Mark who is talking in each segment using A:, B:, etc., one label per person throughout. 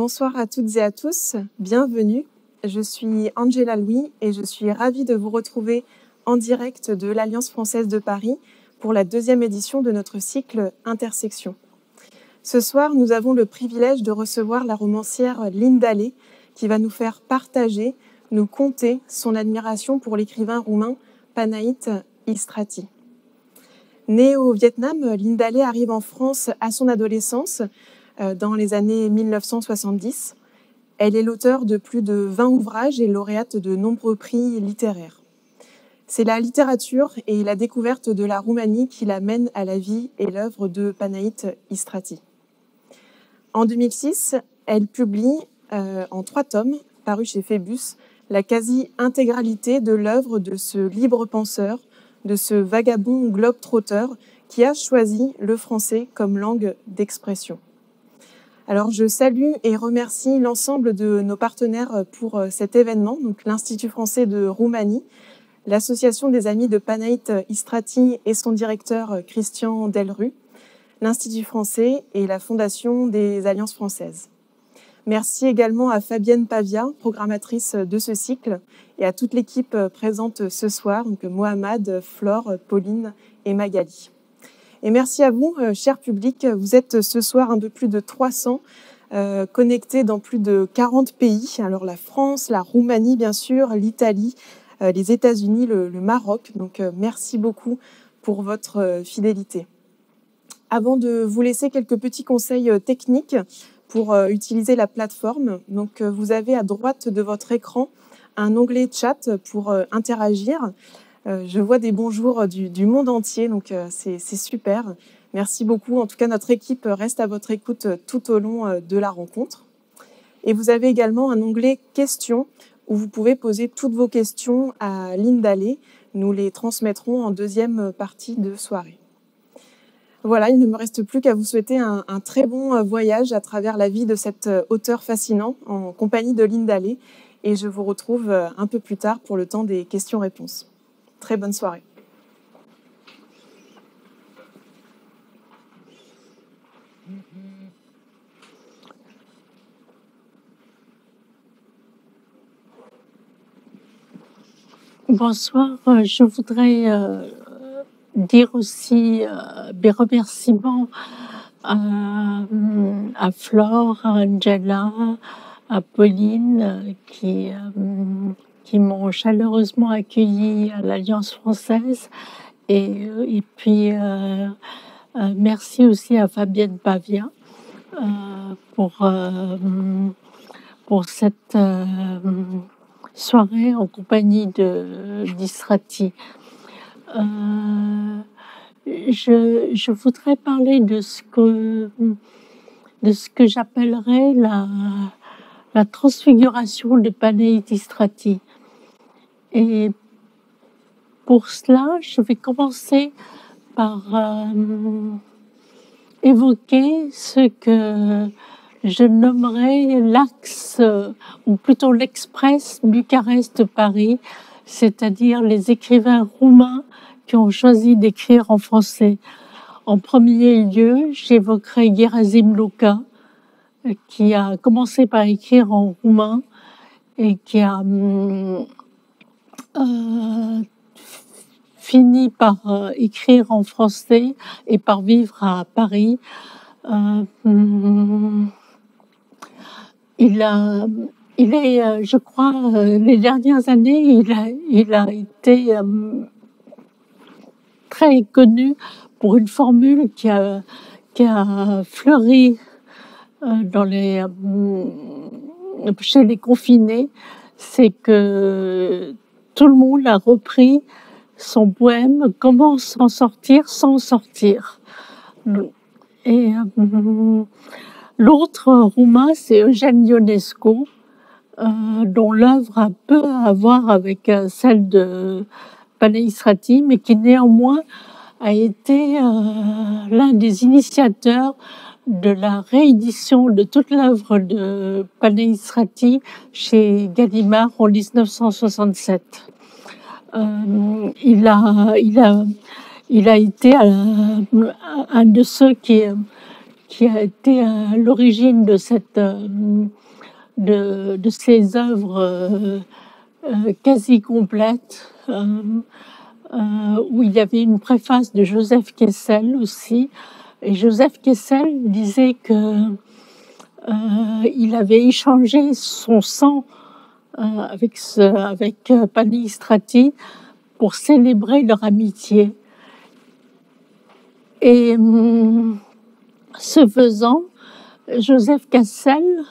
A: Bonsoir à toutes et à tous, bienvenue. Je suis Angela Louis et je suis ravie de vous retrouver en direct de l'Alliance française de Paris pour la deuxième édition de notre cycle Intersection. Ce soir, nous avons le privilège de recevoir la romancière Linda Lê qui va nous faire partager, nous conter son admiration pour l'écrivain roumain Panaït Istrati. Née au Vietnam, Linda Lê arrive en France à son adolescence, dans les années 1970. Elle est l'auteure de plus de 20 ouvrages et lauréate de nombreux prix littéraires. C'est la littérature et la découverte de la Roumanie qui l'amènent à la vie et l'œuvre de Panaït Istrati. En 2006, elle publie en 3 tomes, parus chez Phébus, la quasi-intégralité de l'œuvre de ce libre penseur, de ce vagabond globe-trotteur qui a choisi le français comme langue d'expression. Alors, je salue et remercie l'ensemble de nos partenaires pour cet événement, donc l'Institut français de Roumanie, l'Association des amis de Panaït Istrati et son directeur Christian Delru, l'Institut français et la Fondation des Alliances françaises. Merci également à Fabienne Pavia, programmatrice de ce cycle, et à toute l'équipe présente ce soir, donc Mohamed, Flore, Pauline et Magali. Et merci à vous, cher public. Vous êtes ce soir un peu plus de 300 connectés dans plus de 40 pays. Alors la France, la Roumanie, bien sûr, l'Italie, les États-Unis, le Maroc. Donc merci beaucoup pour votre fidélité. Avant de vous laisser quelques petits conseils techniques pour utiliser la plateforme, donc vous avez à droite de votre écran un onglet chat pour interagir. Je vois des bonjours du monde entier, donc c'est super. Merci beaucoup. En tout cas, notre équipe reste à votre écoute tout au long de la rencontre. Et vous avez également un onglet questions où vous pouvez poser toutes vos questions à Linda Lê. Nous les transmettrons en deuxième partie de soirée. Voilà, il ne me reste plus qu'à vous souhaiter un très bon voyage à travers la vie de cet auteur fascinant en compagnie de Linda Lê. Et je vous retrouve un peu plus tard pour le temps des questions-réponses. Très bonne soirée.
B: Bonsoir, je voudrais dire aussi mes remerciements à Flore, à Angela, à Pauline qui m'ont chaleureusement accueillie à l'Alliance française et puis merci aussi à Fabienne Pavia pour cette soirée en compagnie d'Istrati. Je voudrais parler de ce que j'appellerais la transfiguration de Panaït Istrati. Et pour cela, je vais commencer par évoquer ce que je nommerais l'axe, ou plutôt l'express Bucarest-Paris, c'est-à-dire les écrivains roumains qui ont choisi d'écrire en français. En premier lieu, j'évoquerai Gerasim Luca, qui a commencé par écrire en roumain et qui a fini par écrire en français et par vivre à Paris. Il est, je crois, les dernières années, il a été très connu pour une formule qui a fleuri chez les confinés, c'est que tout le monde a repris son poème « Comment s'en sortir sans sortir ». Et l'autre roumain, c'est Eugène Ionescu, dont l'œuvre a peu à voir avec celle de Panaït Istrati, mais qui néanmoins a été l'un des initiateurs de la réédition de toute l'œuvre de Panaït Istrati chez Gallimard en 1967. Il a été un de ceux qui qui a été à l'origine de ces œuvres quasi complètes, où il y avait une préface de Joseph Kessel aussi. Et Joseph Kessel disait que il avait échangé son sang avec Panistrati pour célébrer leur amitié. Et ce faisant, Joseph Kessel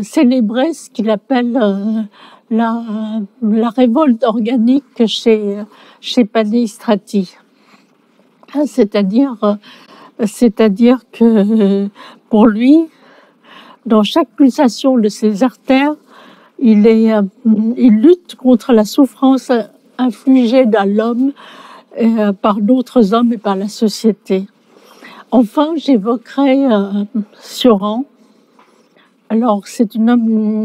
B: célébrait ce qu'il appelle la révolte organique chez Panistrati. C'est-à-dire que pour lui, dans chaque pulsation de ses artères, il lutte contre la souffrance infligée à l'homme par d'autres hommes et par la société. Enfin, j'évoquerai Sioran. Alors, c'est une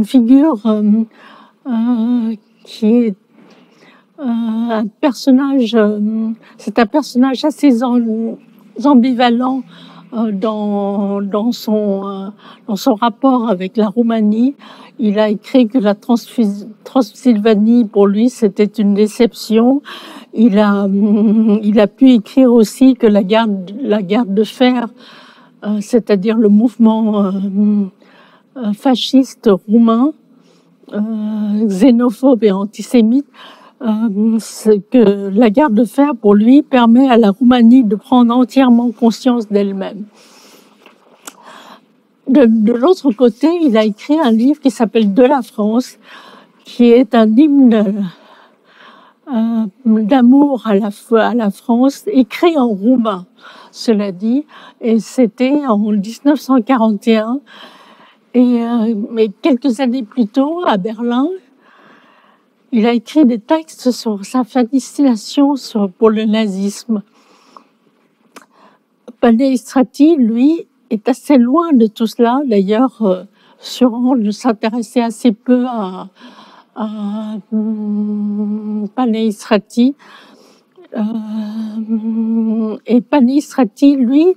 B: figure qui est un personnage. C'est un personnage assez ambivalent dans son rapport avec la Roumanie. Il a écrit que la Transylvanie, pour lui, c'était une déception. Il a pu écrire aussi que la garde de fer, c'est-à-dire le mouvement fasciste roumain, xénophobe et antisémite, que la garde de fer, pour lui, permet à la Roumanie de prendre entièrement conscience d'elle-même. De l'autre côté, il a écrit un livre qui s'appelle « De la France », qui est un hymne d'amour à la France, écrit en roumain, cela dit, et c'était en 1941. Mais quelques années plus tôt, à Berlin, il a écrit des textes sur sa fascination pour le nazisme. Panistrati, lui, est assez loin de tout cela. D'ailleurs, Sioran s'intéressait assez peu à Panistrati. Et Panistrati, lui,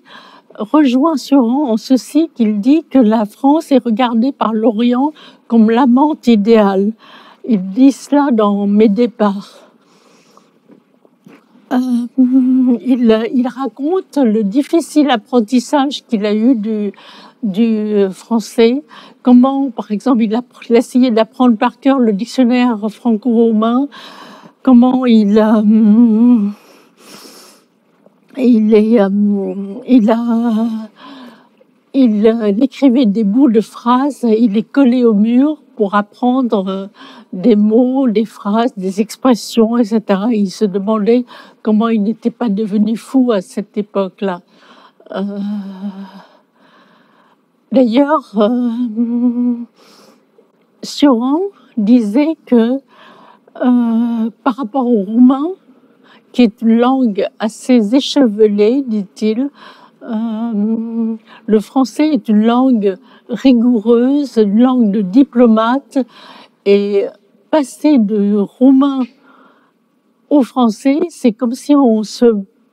B: rejoint Sioran en ceci qu'il dit que la France est regardée par l'Orient comme l'amante idéale. Il dit cela dans Mes départs. Il raconte le difficile apprentissage qu'il a eu du français. Comment, par exemple, il a essayé d'apprendre par cœur le dictionnaire franco-roumain. Comment il écrivait des bouts de phrases, il les collait au mur pour apprendre des mots, des phrases, des expressions, etc. Il se demandait comment il n'était pas devenu fou à cette époque-là. D'ailleurs, Sioran disait que par rapport au roumain, qui est une langue assez échevelée, dit-il, le français est une langue rigoureuse, une langue de diplomate, et passer de roumain au français, c'est comme si on se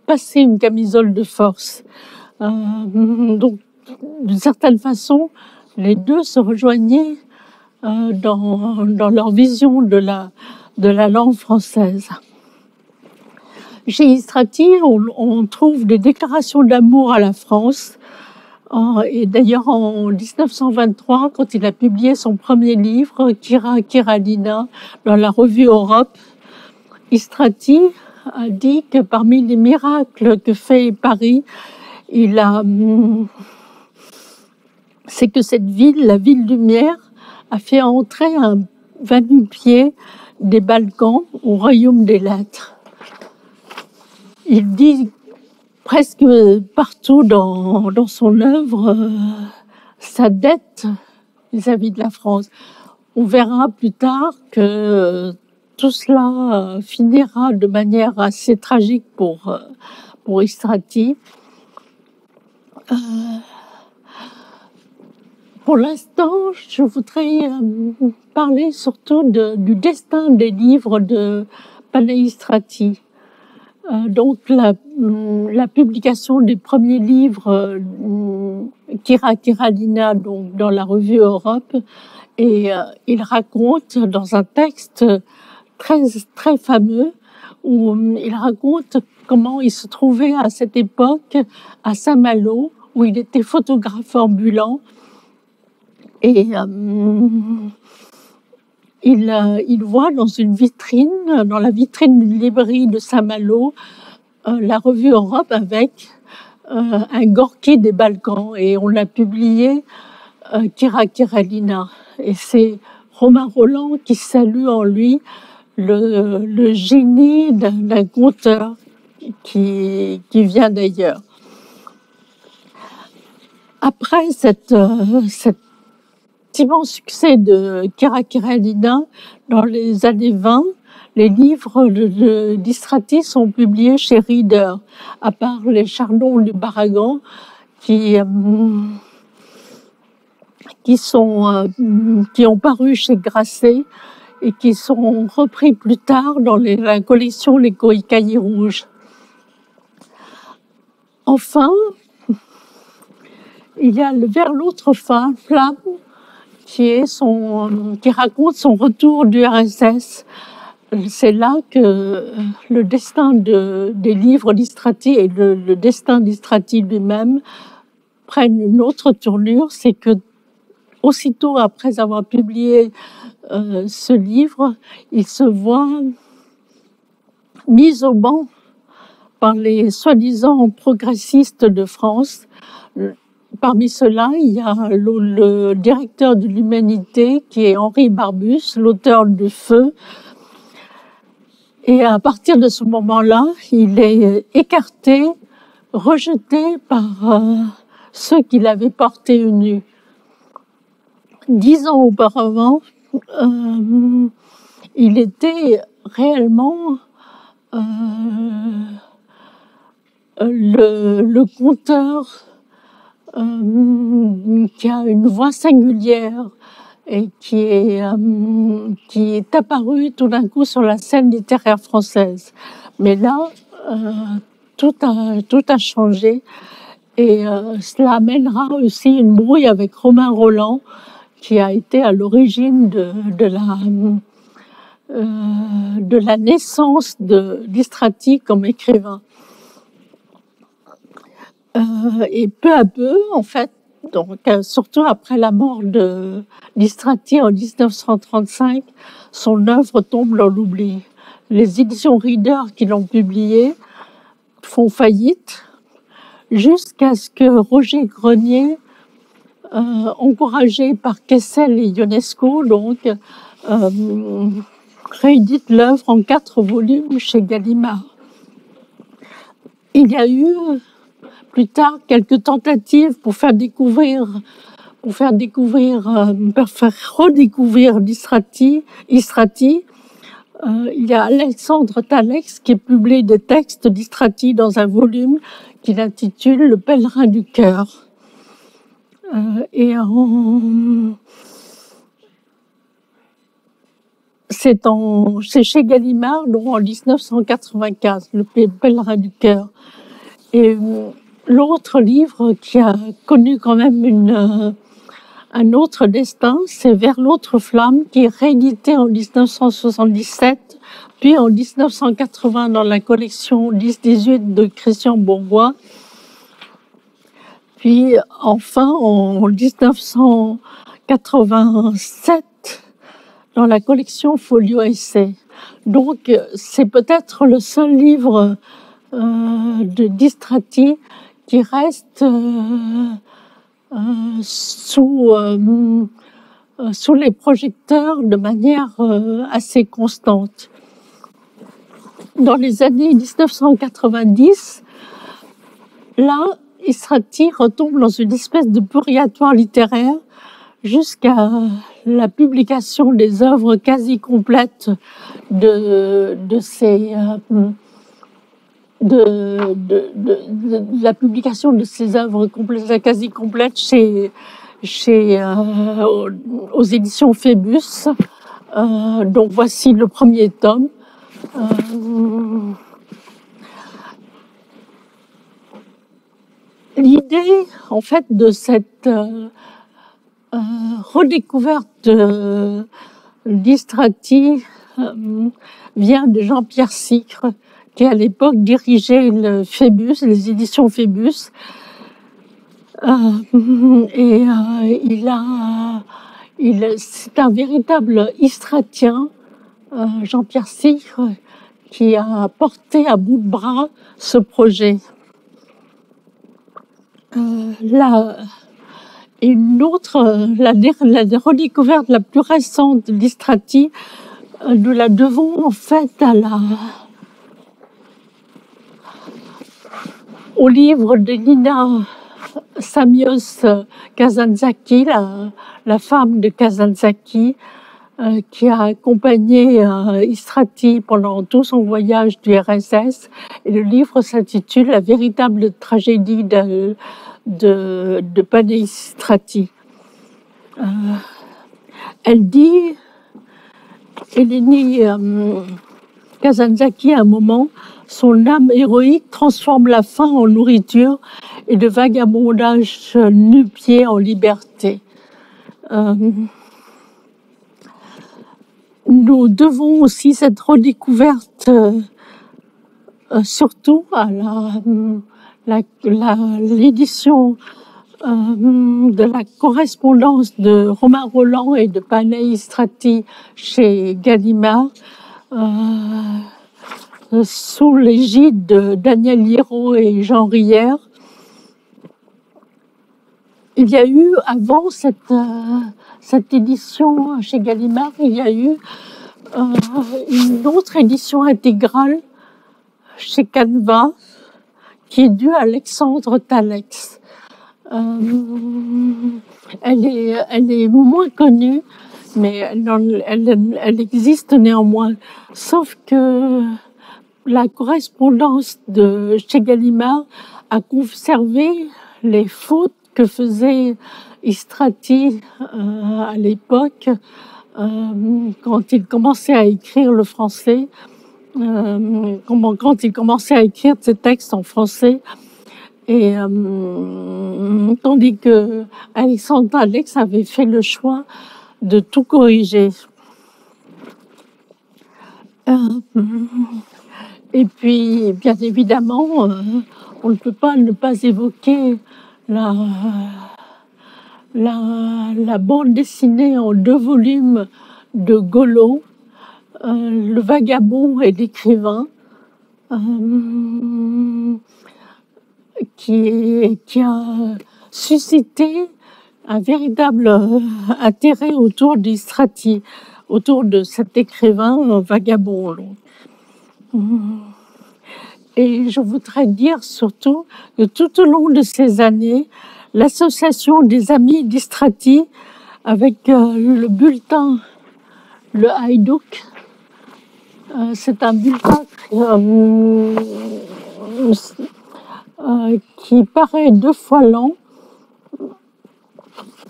B: passait une camisole de force. Donc, d'une certaine façon, les deux se rejoignaient dans leur vision de la langue française. Chez Istrati, on trouve des déclarations d'amour à la France. Et d'ailleurs, en 1923, quand il a publié son premier livre, Kiralina, dans la revue Europe, Istrati a dit que parmi les miracles que fait Paris, c'est que cette ville, la ville lumière, a fait entrer un va-nu-pied des Balkans au royaume des lettres. Il dit presque partout dans son œuvre sa dette vis-à-vis de la France. On verra plus tard que tout cela finira de manière assez tragique pour Pour l'instant, je voudrais parler surtout du destin des livres de Panaïstrati. Donc la publication des premiers livres Kira Kiralina, donc dans la revue Europe, et il raconte dans un texte très très fameux où il raconte comment il se trouvait à cette époque à Saint-Malo, où il était photographe ambulant, et il voit dans une vitrine, dans la vitrine d'une librairie de Saint-Malo, la revue Europe avec un Gorky des Balkans, et on l'a publié Kira Kiralina. Et c'est Romain Rolland qui salue en lui le génie d'un conteur qui vient d'ailleurs. Après cet immense succès de Kira Kiralina, dans les années 20, les livres d'Istrati sont publiés chez Reader, à part les Chardons du Baragan, qui ont paru chez Grasset et qui sont repris plus tard dans la collection Les Cahiers Rouges. Enfin, il y a Vers l'autre flamme, qui raconte son retour du RSS. C'est là que le destin des livres d'Istrati et le destin d'Istrati lui-même prennent une autre tournure. C'est que aussitôt après avoir publié ce livre, il se voit mis au banc par les soi-disant progressistes de France. Parmi ceux-là, il y a le directeur de l'Humanité, qui est Henri Barbus, l'auteur de Feu. Et à partir de ce moment-là, il est écarté, rejeté par ceux qui l'avaient porté nu. 10 ans auparavant, il était réellement le conteur qui a une voix singulière et qui est apparu tout d'un coup sur la scène littéraire française. Mais là, tout a changé, et cela amènera aussi une brouille avec Romain Rolland, qui a été à l'origine de la naissance d'Istrati comme écrivain. Et peu à peu, en fait, donc surtout après la mort d'Istrati en 1935, son œuvre tombe dans l'oubli. Les éditions Reader qui l'ont publié font faillite, jusqu'à ce que Roger Grenier, encouragé par Kessel et Ionesco, donc réédite l'œuvre en 4 volumes chez Gallimard. Il y a eu plus tard quelques tentatives pour faire redécouvrir Istrati. Il y a Alexandre Talex qui publie des textes d'Istrati dans un volume qu'il intitule Le Pèlerin du cœur. C'est chez Gallimard, donc en 1995, Le Pèlerin du cœur. Et l'autre livre qui a connu quand même un autre destin, c'est Vers l'autre flamme, qui est réédité en 1977, puis en 1980 dans la collection 10-18 de Christian Bourgois, puis enfin en 1987 dans la collection Folio Essai. Donc c'est peut-être le seul livre d'Istrati qui reste sous les projecteurs de manière assez constante. Dans les années 1990, là, Istrati retombe dans une espèce de purgatoire littéraire jusqu'à la publication des œuvres quasi complètes la publication de ces œuvres quasi complètes chez aux éditions Phébus. Donc voici le premier tome. L'idée, en fait, de cette redécouverte d'Istrati vient de Jean-Pierre Sicre, qui à l'époque dirigeait le Phébus, les éditions Phébus. C'est un véritable istratien, Jean-Pierre Sicre, qui a porté à bout de bras ce projet. La redécouverte la plus récente de l'Istrati, nous la devons en fait au livre de Nina Samios Kazantzakis, la femme de Kazantzakis, qui a accompagné Istrati pendant tout son voyage du RSS. Et le livre s'intitule La véritable tragédie de Panay Istrati. Elle dit, Eleni Kazantzakis, à un moment, son âme héroïque transforme la faim en nourriture et le vagabondage nu-pied en liberté. Nous devons aussi cette redécouverte surtout à l'édition de la correspondance de Romain Rolland et de Panay Istrati chez Gallimard, sous l'égide de Daniel Hierro et Jean Rière. Il y a eu, avant cette édition chez Gallimard, il y a eu une autre édition intégrale chez Canva, qui est due à Alexandre Talex. Elle est moins connue, mais elle existe néanmoins. Sauf que la correspondance de chez Gallimard a conservé les fautes que faisait Istrati à l'époque, quand il commençait à écrire le français, quand il commençait à écrire ses textes en français, et tandis que Alexandre Alex avait fait le choix de tout corriger. Et puis, bien évidemment, on ne peut pas ne pas évoquer la bande dessinée en 2 volumes de Golo, Le vagabond et l'écrivain, qui a suscité un véritable intérêt autour d'Istrati, autour de cet écrivain vagabond. Et je voudrais dire surtout que tout au long de ces années, l'association des amis d'Istrati avec le bulletin, le Haïdouk, c'est un bulletin qui paraît 2 fois l'an.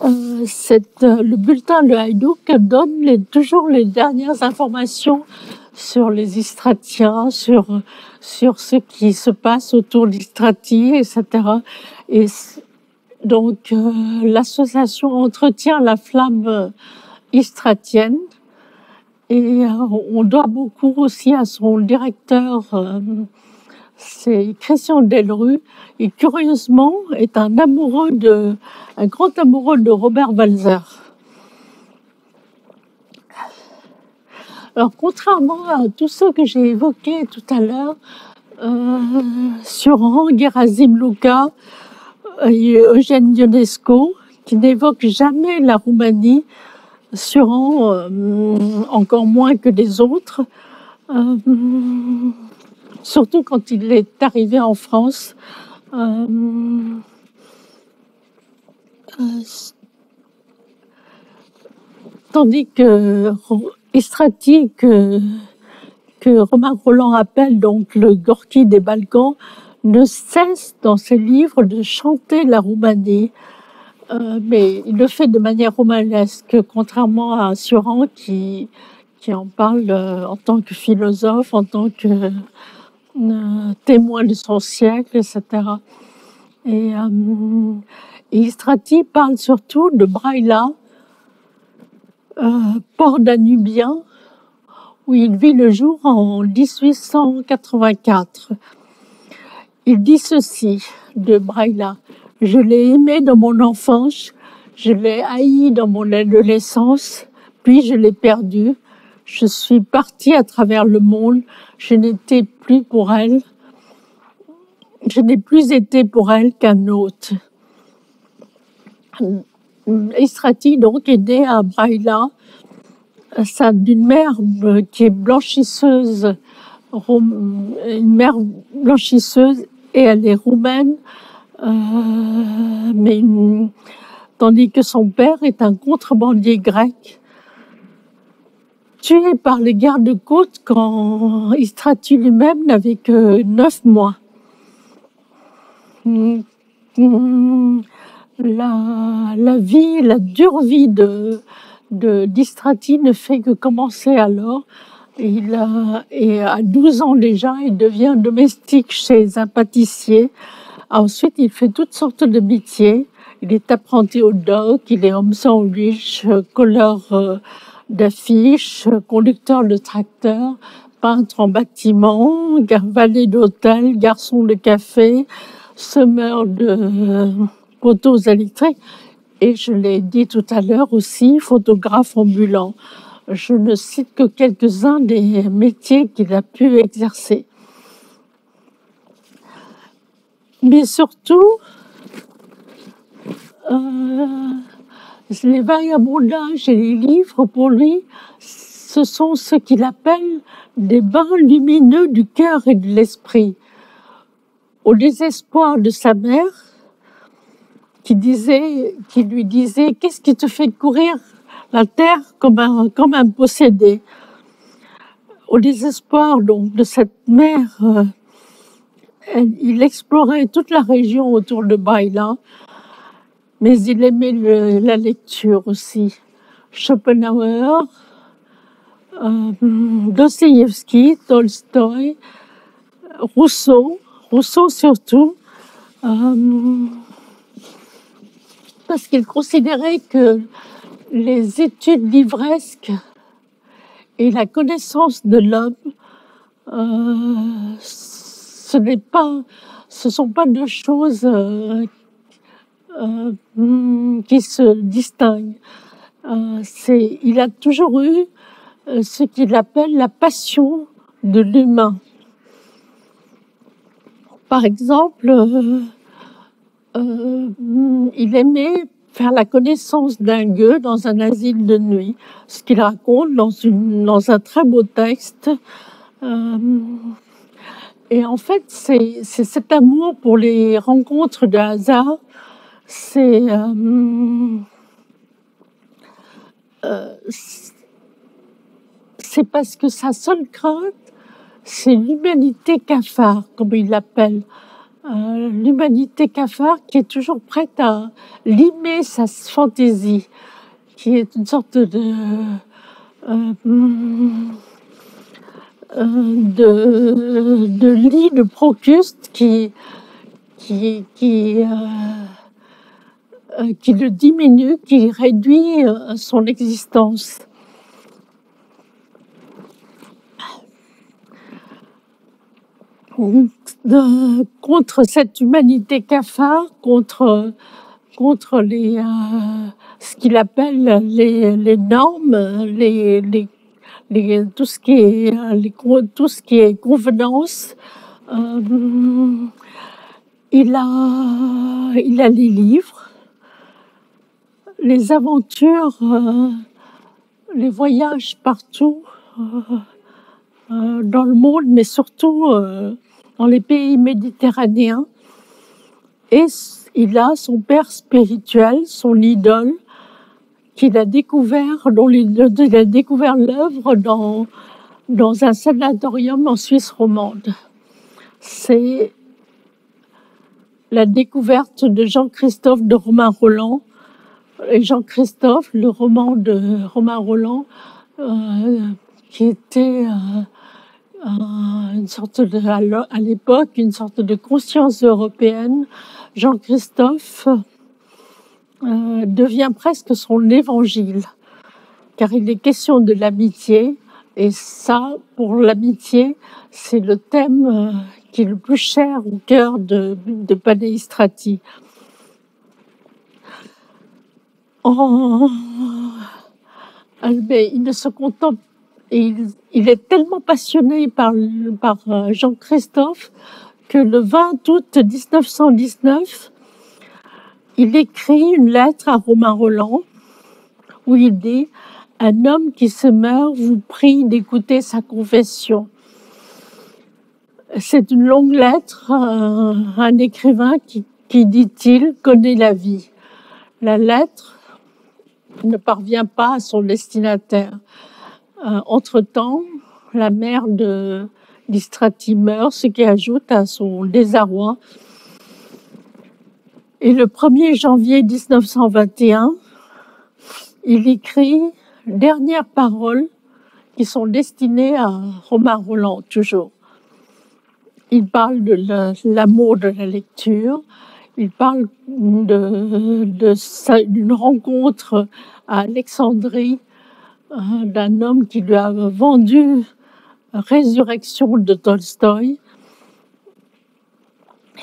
B: Le bulletin Le Haïdouk donne toujours les dernières informations sur les Istratiens, sur ce qui se passe autour d'Istrati, etc. Et donc, l'association entretient la flamme istratienne, et on doit beaucoup aussi à son directeur, c'est Christian Delru, et curieusement est un grand amoureux de Robert Walser. Alors, contrairement à tout ce que j'ai évoqué tout à l'heure sur Gerasim Luca et Eugène Ionesco, qui n'évoquent jamais la Roumanie, encore moins que les autres, surtout quand il est arrivé en France. Tandis que Istrati, que Romain Rolland appelle donc le Gorki des Balkans, ne cesse dans ses livres de chanter la Roumanie. mais il le fait de manière romanesque, contrairement à Sioran qui en parle en tant que philosophe, en tant que témoin de son siècle, etc. Et Istrati parle surtout de Braila, port danubien, où il vit le jour en 1884. Il dit ceci de Braila: « Je l'ai aimé dans mon enfance, je l'ai haï dans mon adolescence, puis je l'ai perdu. Je suis parti à travers le monde, je n'étais plus pour elle. Je n'ai plus été pour elle qu'un hôte. » Istrati donc est né à Braila, d'une mère qui est blanchisseuse, une mère blanchisseuse, et elle est roumaine, tandis que son père est un contrebandier grec, tué par les gardes-côtes quand Istrati lui-même n'avait que 9 mois. La dure vie d'Istrati ne fait que commencer alors. Et à 12 ans déjà, il devient domestique chez un pâtissier. Ensuite, il fait toutes sortes de métiers. Il est apprenti au dock, il est homme sandwich, colleur d'affiches, conducteur de tracteur, peintre en bâtiment, valet d'hôtel, garçon de café, semeur de poteaux électriques. Et je l'ai dit tout à l'heure aussi, photographe ambulant. Je ne cite que quelques-uns des métiers qu'il a pu exercer. Mais surtout, les vagabondages et les livres, pour lui, ce sont ce qu'il appelle des bains lumineux du cœur et de l'esprit. Au désespoir de sa mère, qui lui disait « Qu'est-ce qui te fait courir la terre comme un possédé ?» Au désespoir donc de cette mère, il explorait toute la région autour de Braila, mais il aimait la lecture aussi. Schopenhauer, Dostoïevski, Tolstoï, Rousseau surtout, parce qu'il considérait que les études livresques et la connaissance de l'homme, ce sont pas deux choses qui se distinguent. Il a toujours eu ce qu'il appelle la passion de l'humain. Par exemple, il aimait faire la connaissance d'un gueux dans un asile de nuit, ce qu'il raconte dans un très beau texte. Et en fait, c'est cet amour pour les rencontres de hasard, c'est parce que sa seule crainte, c'est l'humanité cafard, comme il l'appelle. L'humanité cafard qui est toujours prête à limer sa fantaisie, qui est une sorte de lit de Procuste qui le diminue, qui réduit son existence. Contre cette humanité cafard, contre ce qu'il appelle les normes, tout ce qui est convenance, il a les livres, les aventures, les voyages partout dans le monde, mais surtout dans les pays méditerranéens. Et il a son père spirituel, son idole, qu'il a découvert, dont il a découvert l'œuvre dans un sanatorium en Suisse romande. C'est la découverte de Jean-Christophe de Romain-Rolland, Et Jean-Christophe, le roman de Romain Rolland, qui était une sorte de, à l'époque, une sorte de conscience européenne. Jean-Christophe devient presque son évangile, car il est question de l'amitié, et ça, pour l'amitié, c'est le thème qui est le plus cher au cœur de Panaïstrati. Mais il ne se contente, il est tellement passionné par Jean-Christophe que le 20 août 1919, il écrit une lettre à Romain Rolland où il dit « Un homme qui se meurt vous prie d'écouter sa confession ». C'est une longue lettre, un écrivain qui, dit-il, connaît la vie. La lettre ne parvient pas à son destinataire. Entre-temps, la mère de Listrati meurt, ce qui ajoute à son désarroi. Et le 1er janvier 1921, il écrit « Dernières paroles » qui sont destinées à Romain Rolland, toujours. Il parle de l'amour de la lecture. Il parle d'une rencontre à Alexandrie d'un homme qui lui a vendu Résurrection de Tolstoï.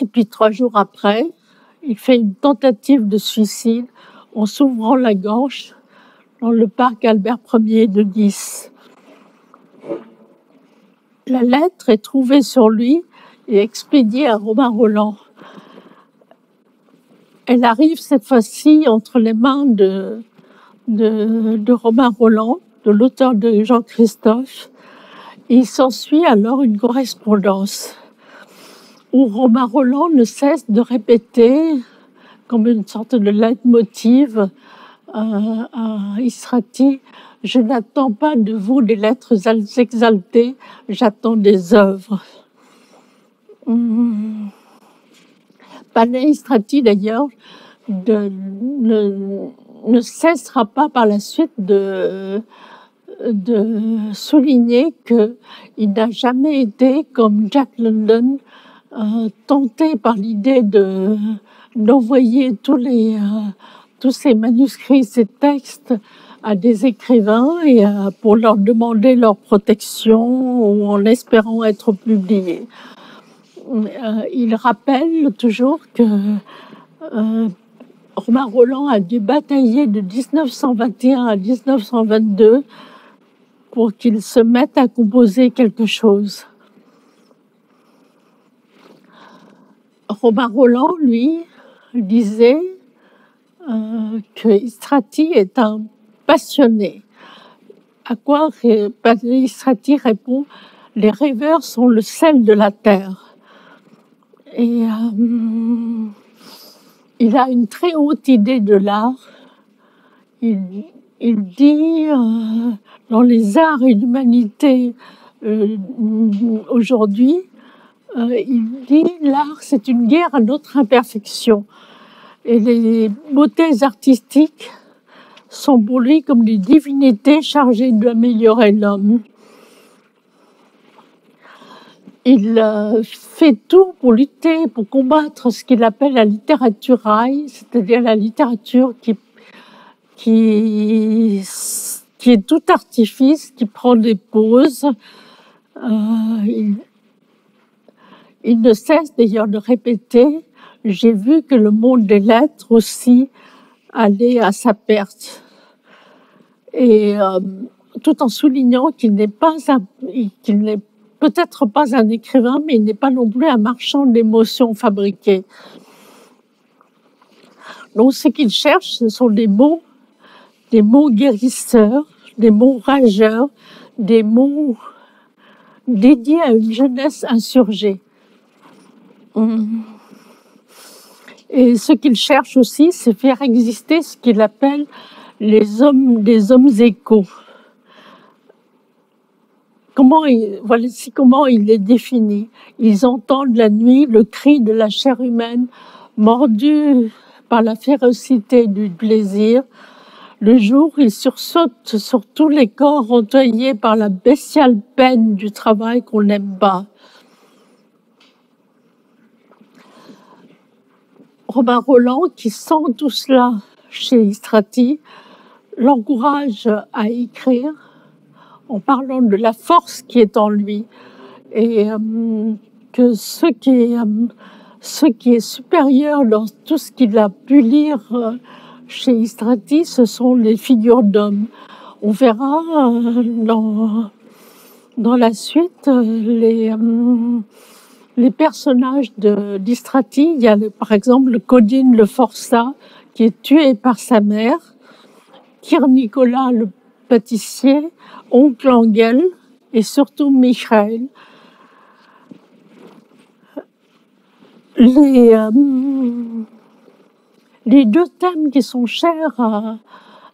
B: Et puis 3 jours après, il fait une tentative de suicide en s'ouvrant la gorge dans le parc Albert Ier de Nice. La lettre est trouvée sur lui et expédiée à Romain Rolland. Elle arrive cette fois-ci entre les mains de Romain Rolland, de l'auteur de Jean-Christophe. Et il s'ensuit alors une correspondance où Romain Rolland ne cesse de répéter, comme une sorte de leitmotiv à Listrati, « Je n'attends pas de vous des lettres exaltées, j'attends des œuvres ». Panaïstrati, d'ailleurs, ne cessera pas par la suite de souligner qu'il n'a jamais été, comme Jack London, tenté par l'idée d'envoyer tous ces manuscrits, ces textes à des écrivains et pour leur demander leur protection ou en espérant être publiés. Il rappelle toujours que Romain Rolland a dû batailler de 1921 à 1922 pour qu'il se mette à composer quelque chose. Romain Rolland, lui, disait que Listrati est un passionné. À quoi Listrati répond « Les rêveurs sont le sel de la terre ». Et il a une très haute idée de l'art. Il dit dans les arts et l'humanité aujourd'hui, il dit l'art c'est une guerre à notre imperfection. Et les beautés artistiques sont pour lui comme des divinités chargées d'améliorer l'homme. Il fait tout pour lutter, pour combattre ce qu'il appelle la littérature raille, c'est-à-dire la littérature qui est tout artifice, qui prend des pauses. Il ne cesse d'ailleurs de répéter « J'ai vu que le monde des lettres aussi allait à sa perte ». Et tout en soulignant qu'il n'est peut-être pas un écrivain, mais il n'est pas non plus un marchand d'émotions fabriquées. Donc ce qu'il cherche, ce sont des mots guérisseurs, des mots rageurs, des mots dédiés à une jeunesse insurgée. Et ce qu'il cherche aussi, c'est faire exister ce qu'il appelle des hommes échos. Voici comment il les définit. Ils entendent la nuit le cri de la chair humaine mordue par la férocité du plaisir. Le jour, il sursaute sur tous les corps endeuillés par la bestiale peine du travail qu'on n'aime pas. Romain Rolland, qui sent tout cela chez Istrati, l'encourage à écrire en parlant de la force qui est en lui et que ce qui est supérieur dans tout ce qu'il a pu lire chez Istrati, ce sont les figures d'hommes. On verra dans la suite les personnages d'Istrati. Il y a par exemple Codine le Forçat qui est tué par sa mère, Kir Nicolas le pâtissier, Oncle Angel et surtout Michael. Les deux thèmes qui sont chers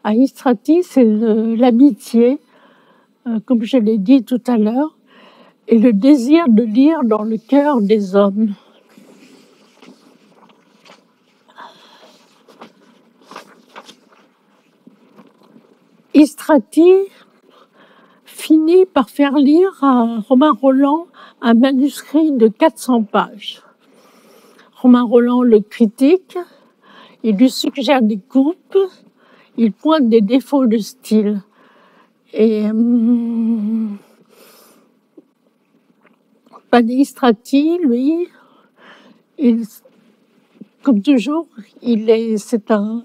B: à Istrati, c'est l'amitié, comme je l'ai dit tout à l'heure, et le désir de lire dans le cœur des hommes. Istrati finit par faire lire à Romain Rolland un manuscrit de 400 pages. Romain Rolland le critique, il lui suggère des coupes, il pointe des défauts de style. Et Istrati, lui, comme toujours, c'est un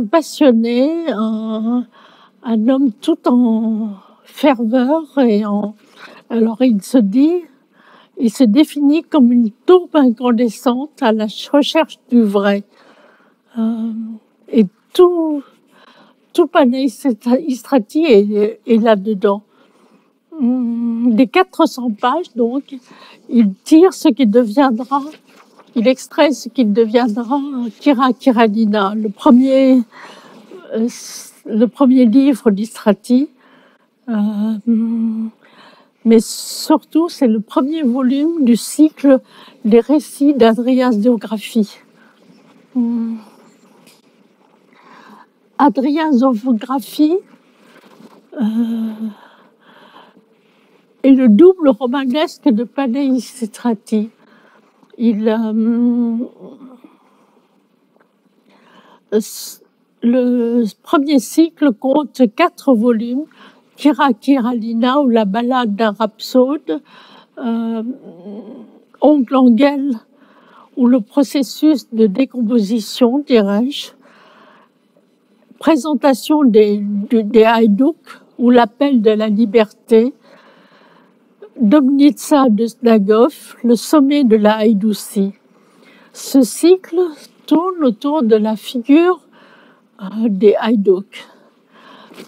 B: passionné, un homme tout en ferveur alors il se définit comme une tourbe incandescente à la recherche du vrai. Et tout Panay Istrati est là-dedans. Des 400 pages, donc, il tire ce qui deviendra, il extrait ce qui deviendra Kira Kiralina, le premier livre d'Istrati. Mais surtout, c'est le premier volume du cycle des récits d'Adria's Zographie. Adria's Zographie est le double romanesque de Panay Istrati. Le premier cycle compte 4 volumes. Kira Kiralina, ou la ballade d'un rhapsode, Oncle Angel, ou le processus de décomposition, dirais-je, présentation des haïdouks, ou l'appel de la liberté, Domnitsa de Snagov, le sommet de la haïdoussie. Ce cycle tourne autour de la figure des haïdouks.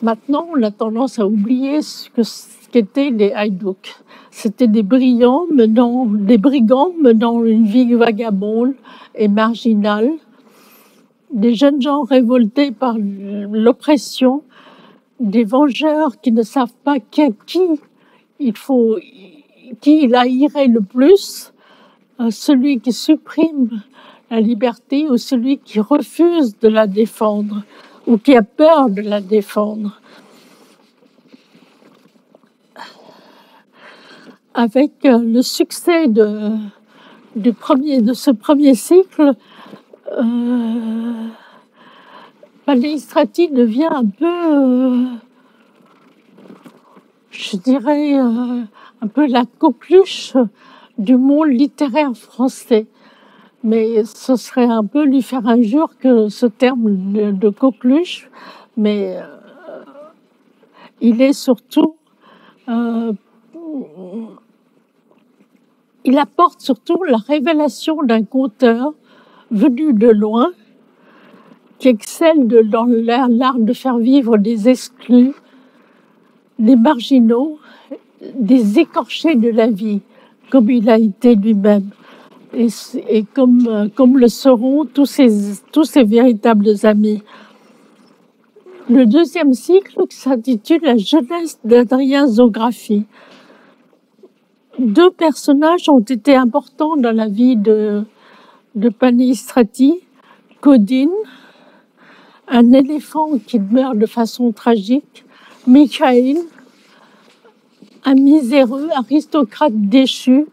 B: Maintenant, on a tendance à oublier ce qu'étaient les haïdouks. C'était des brigands menant une vie vagabonde et marginale, des jeunes gens révoltés par l'oppression, des vengeurs qui ne savent pas qui il haïrait le plus, celui qui supprime la liberté ou celui qui refuse de la défendre ou qui a peur de la défendre. Avec le succès de ce premier cycle, Panay Istrati devient un peu, je dirais, un peu la coqueluche du monde littéraire français. Mais ce serait un peu lui faire injure que ce terme de coqueluche, mais il est surtout, il apporte surtout la révélation d'un conteur venu de loin, qui excelle dans l'art de faire vivre des exclus, des marginaux, des écorchés de la vie, comme il a été lui-même. Et comme le seront tous ses véritables amis. Le deuxième cycle s'intitule La jeunesse d'Adria's Zographie. deux personnages ont été importants dans la vie de Panistrati. Codine, un éléphant qui meurt de façon tragique. Mikhaïl, un miséreux aristocrate déchu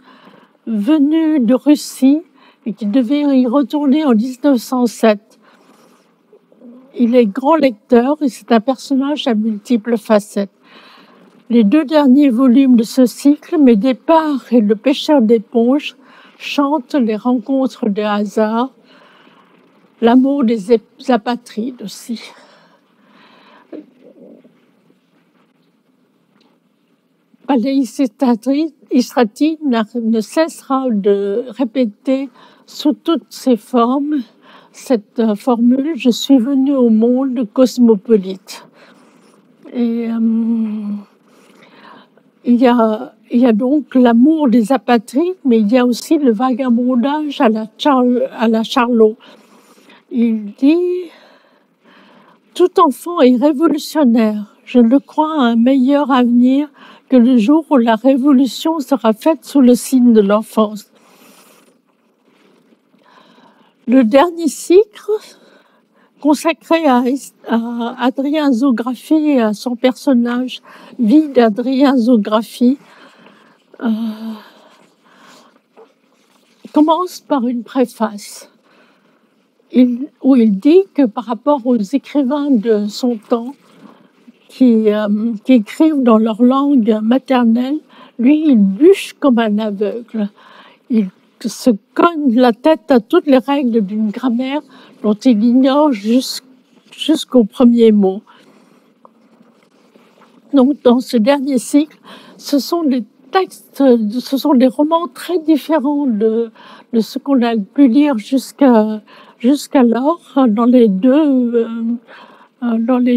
B: venu de Russie et qui devait y retourner en 1907. Il est grand lecteur et c'est un personnage à multiples facettes. Les deux derniers volumes de ce cycle, Mes départs et Le pêcheur d'éponges, chantent les rencontres des hasards, l'amour des apatrides aussi. Paleïstrati ne cessera de répéter sous toutes ses formes cette formule « Je suis venu au monde cosmopolite ». Et il y a donc l'amour des apatrides, mais il y a aussi le vagabondage à la Charlot. Il dit « Tout enfant est révolutionnaire. Je ne crois à un meilleur avenir que le jour où la révolution sera faite sous le signe de l'enfance. » Le dernier cycle, consacré à Adrien Zographie et à son personnage, Vie d'Adrien Zographie, commence par une préface où il dit que par rapport aux écrivains de son temps qui écrivent dans leur langue maternelle, lui, il bûche comme un aveugle. Il se cogne la tête à toutes les règles d'une grammaire dont il ignore jusqu'au premier mot. Donc, dans ce dernier cycle, ce sont des textes, ce sont des romans très différents de ce qu'on a pu lire jusqu'alors dans les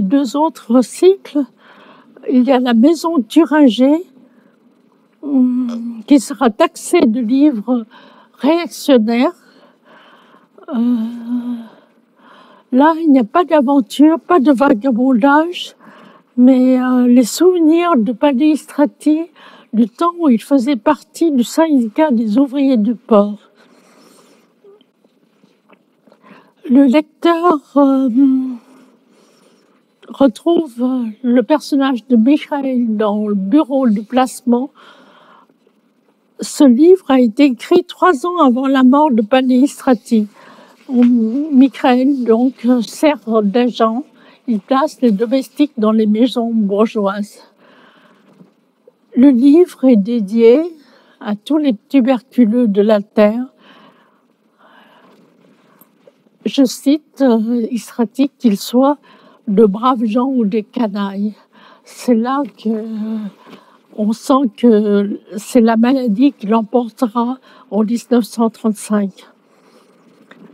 B: deux autres cycles. Il y a La Maison Thuringer, qui sera taxée de livre réactionnaire. Là, il n'y a pas d'aventure, pas de vagabondage, mais les souvenirs de Paleïstrati du temps où il faisait partie du syndicat des ouvriers du port. Le lecteur retrouve le personnage de Mikhaïl dans le bureau de placement. Ce livre a été écrit 3 ans avant la mort de Paleïstrati. Mikhaïl, donc, sert d'agent. Il place les domestiques dans les maisons bourgeoises. Le livre est dédié à tous les tuberculeux de la terre. Je cite Istrati, qu'ils soient de braves gens ou des canailles. C'est là on sent que c'est la maladie qui l'emportera en 1935.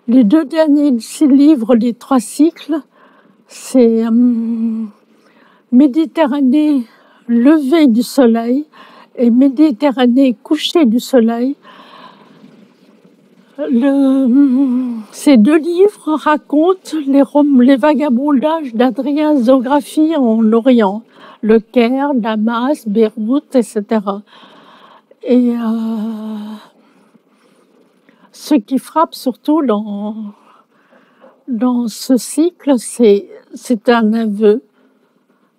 B: Les 2 derniers livres des 3 cycles, c'est Méditerranée lever du soleil et Méditerranée coucher du soleil. Ces 2 livres racontent les vagabondages d'Adrien Zographie en Orient, le Caire, Damas, Beyrouth, etc. Et ce qui frappe surtout dans ce cycle, c'est un aveu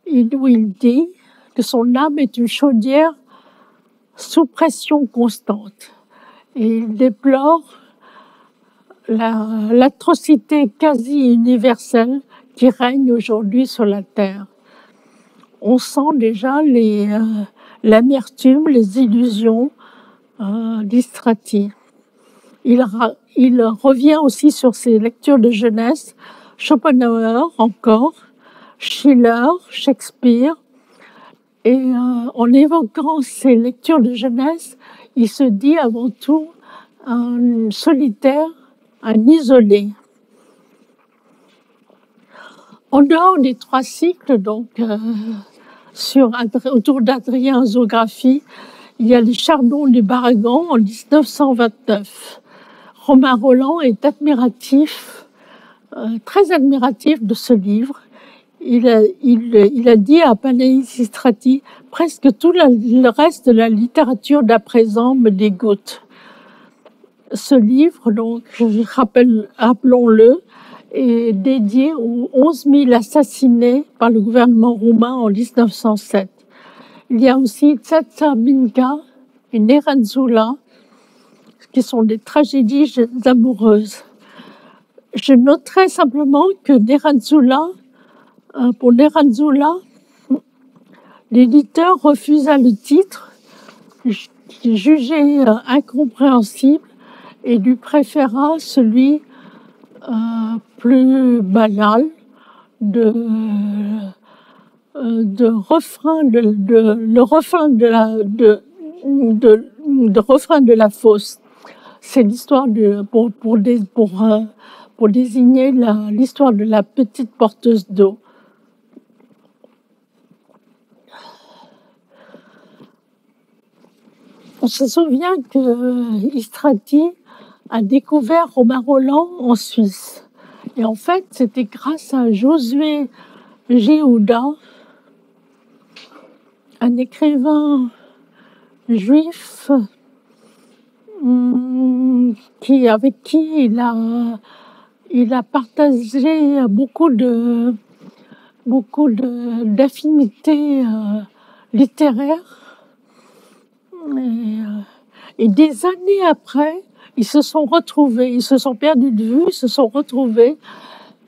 B: où il dit que son âme est une chaudière sous pression constante. Et il déplore l'atrocité quasi universelle qui règne aujourd'hui sur la terre. On sent déjà l'amertume, les illusions d'Istrati. Il revient aussi sur ses lectures de jeunesse, Schopenhauer encore, Schiller, Shakespeare. Et en évoquant ses lectures de jeunesse, il se dit avant tout un solitaire, un isolé. En dehors des 3 cycles, donc autour d'Adrien Zographie, il y a Les Chardons du Baragan en 1929. Romain Rolland est admiratif, très admiratif de ce livre. il a dit à Panayistrati, presque tout le reste de la littérature d'à présent me dégoûte. Ce livre, donc, rappelons-le, est dédié aux 11 000 assassinés par le gouvernement roumain en 1907. Il y a aussi Țața Minca et Neranțula, qui sont des tragédies amoureuses. Je noterai simplement que pour Neranțula, l'éditeur refusa le titre, jugé incompréhensible, et lui préféra celui plus banal le refrain de la fosse. C'est l'histoire pour désigner l'histoire de la petite porteuse d'eau. On se souvient que Istrati a découvert Romain Rolland en Suisse. Et en fait, c'était grâce à Josué Giuda, un écrivain juif avec qui il a partagé beaucoup d'affinités littéraires. Et des années après, ils se sont retrouvés, ils se sont perdus de vue, ils se sont retrouvés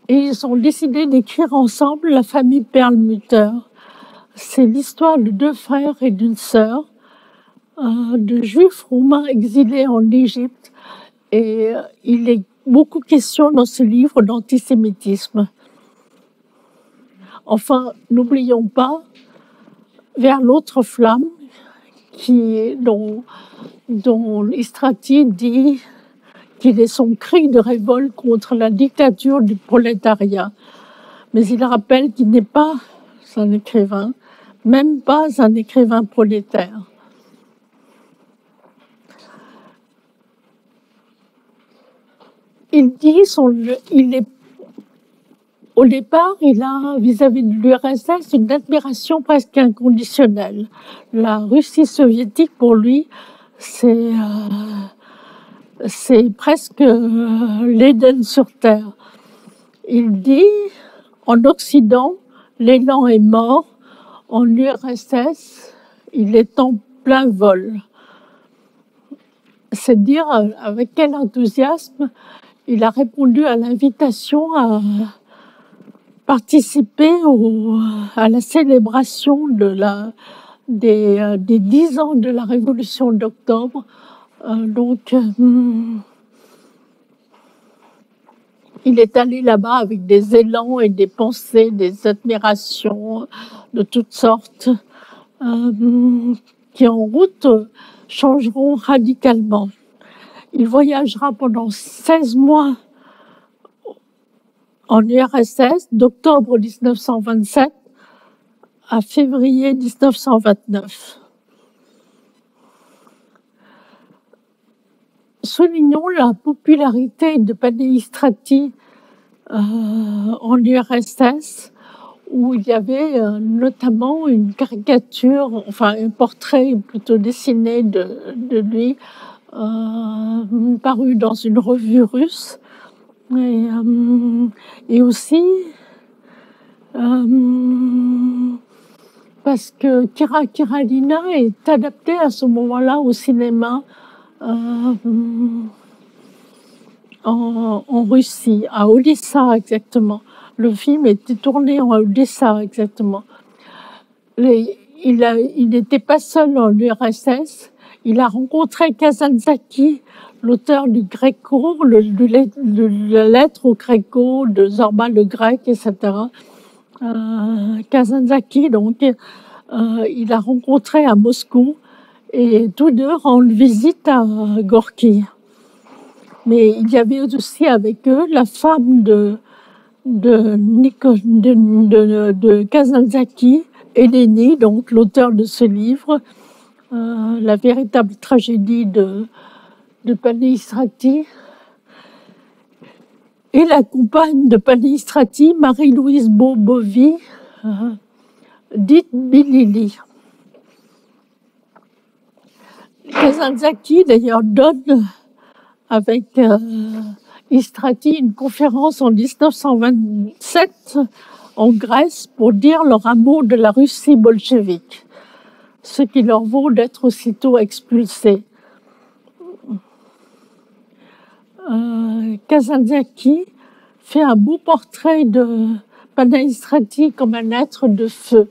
B: et ils ont décidé d'écrire ensemble La famille Perlmutter. C'est l'histoire de deux frères et d'une sœur, de juifs roumains exilés en Égypte. Et il est beaucoup question dans ce livre d'antisémitisme. Enfin, n'oublions pas Vers l'autre flamme, dont Istrati dit qu'il est son cri de révolte contre la dictature du prolétariat. Mais il rappelle qu'il n'est pas un écrivain, même pas un écrivain prolétaire. Il dit, au départ, il a vis-à-vis de l'URSS une admiration presque inconditionnelle. La Russie soviétique, pour lui, c'est presque l'Éden sur Terre. Il dit, en Occident, l'élan est mort, en URSS, il est en plein vol. C'est dire avec quel enthousiasme il a répondu à l'invitation à participer à la célébration des 10 ans de la Révolution d'octobre. Il est allé là-bas avec des élans et des pensées, des admirations de toutes sortes, qui en route changeront radicalement. Il voyagera pendant 16 mois en URSS, d'octobre 1927 à février 1929. Soulignons la popularité de Panayistrati en URSS, où il y avait notamment une caricature, enfin un portrait plutôt dessiné de lui, paru dans une revue russe. Et aussi parce que Kira Kiralina est adapté à ce moment-là au cinéma en Russie, à Odessa exactement. Le film était tourné en Odessa exactement. Il n'était pas seul en URSS. Il a rencontré Kazantzakis, l'auteur du Gréco, de la lettre au Gréco, de Zorba le Grec, etc. Kazantzakis, donc, il a rencontré à Moscou et tous deux rendent visite à Gorky. Mais il y avait aussi avec eux la femme de Kazantzakis, Eleni, donc l'auteur de ce livre, la véritable tragédie de Panayistrati. et la compagne de Palestrati, Marie-Louise Bovy, dite Bilili. Kazantzakis, d'ailleurs, donne avec Istrati une conférence en 1927 en Grèce pour dire leur amour de la Russie bolchevique, ce qui leur vaut d'être aussitôt expulsés. Kazantzakis fait un beau portrait de Panaïstrati comme un être de feu.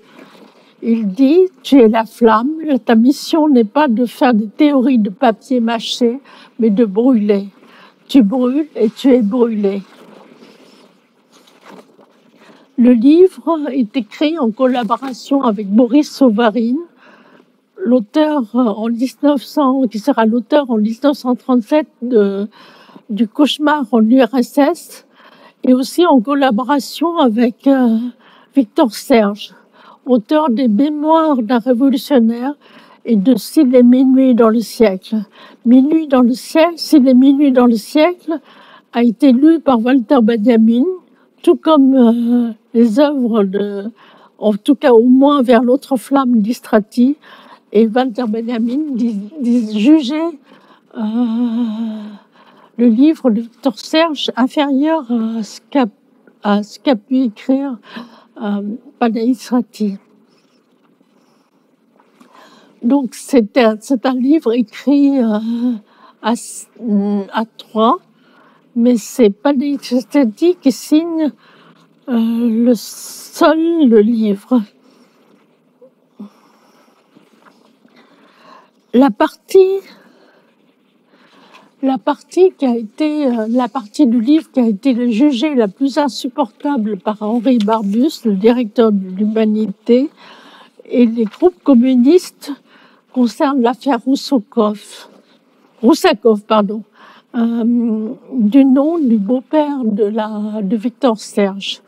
B: Il dit « Tu es la flamme, ta mission n'est pas de faire des théories de papier mâché, mais de brûler. Tu brûles et tu es brûlé. » Le livre est écrit en collaboration avec Boris Souvarine, l'auteur qui sera l'auteur en 1937 du Cauchemar en URSS, et aussi en collaboration avec Victor Serge, auteur des Mémoires d'un révolutionnaire et de S'il est minuit dans le siècle. Minuit dans le siècle, S'il est minuit dans le siècle a été lu par Walter Benjamin, tout comme les œuvres en tout cas au moins Vers l'autre flamme d'Istrati, et Walter Benjamin jugeait le livre de Victor Serge inférieur à ce qu'a pu écrire Panaïstrati. Donc c'est un livre écrit à trois, mais c'est Panaïstrati qui signe le livre. La partie du livre qui a été jugée la plus insupportable par Henri Barbusse, le directeur de l'Humanité, et les groupes communistes concerne l'affaire Roussakov, du nom du beau-père de Victor Serge.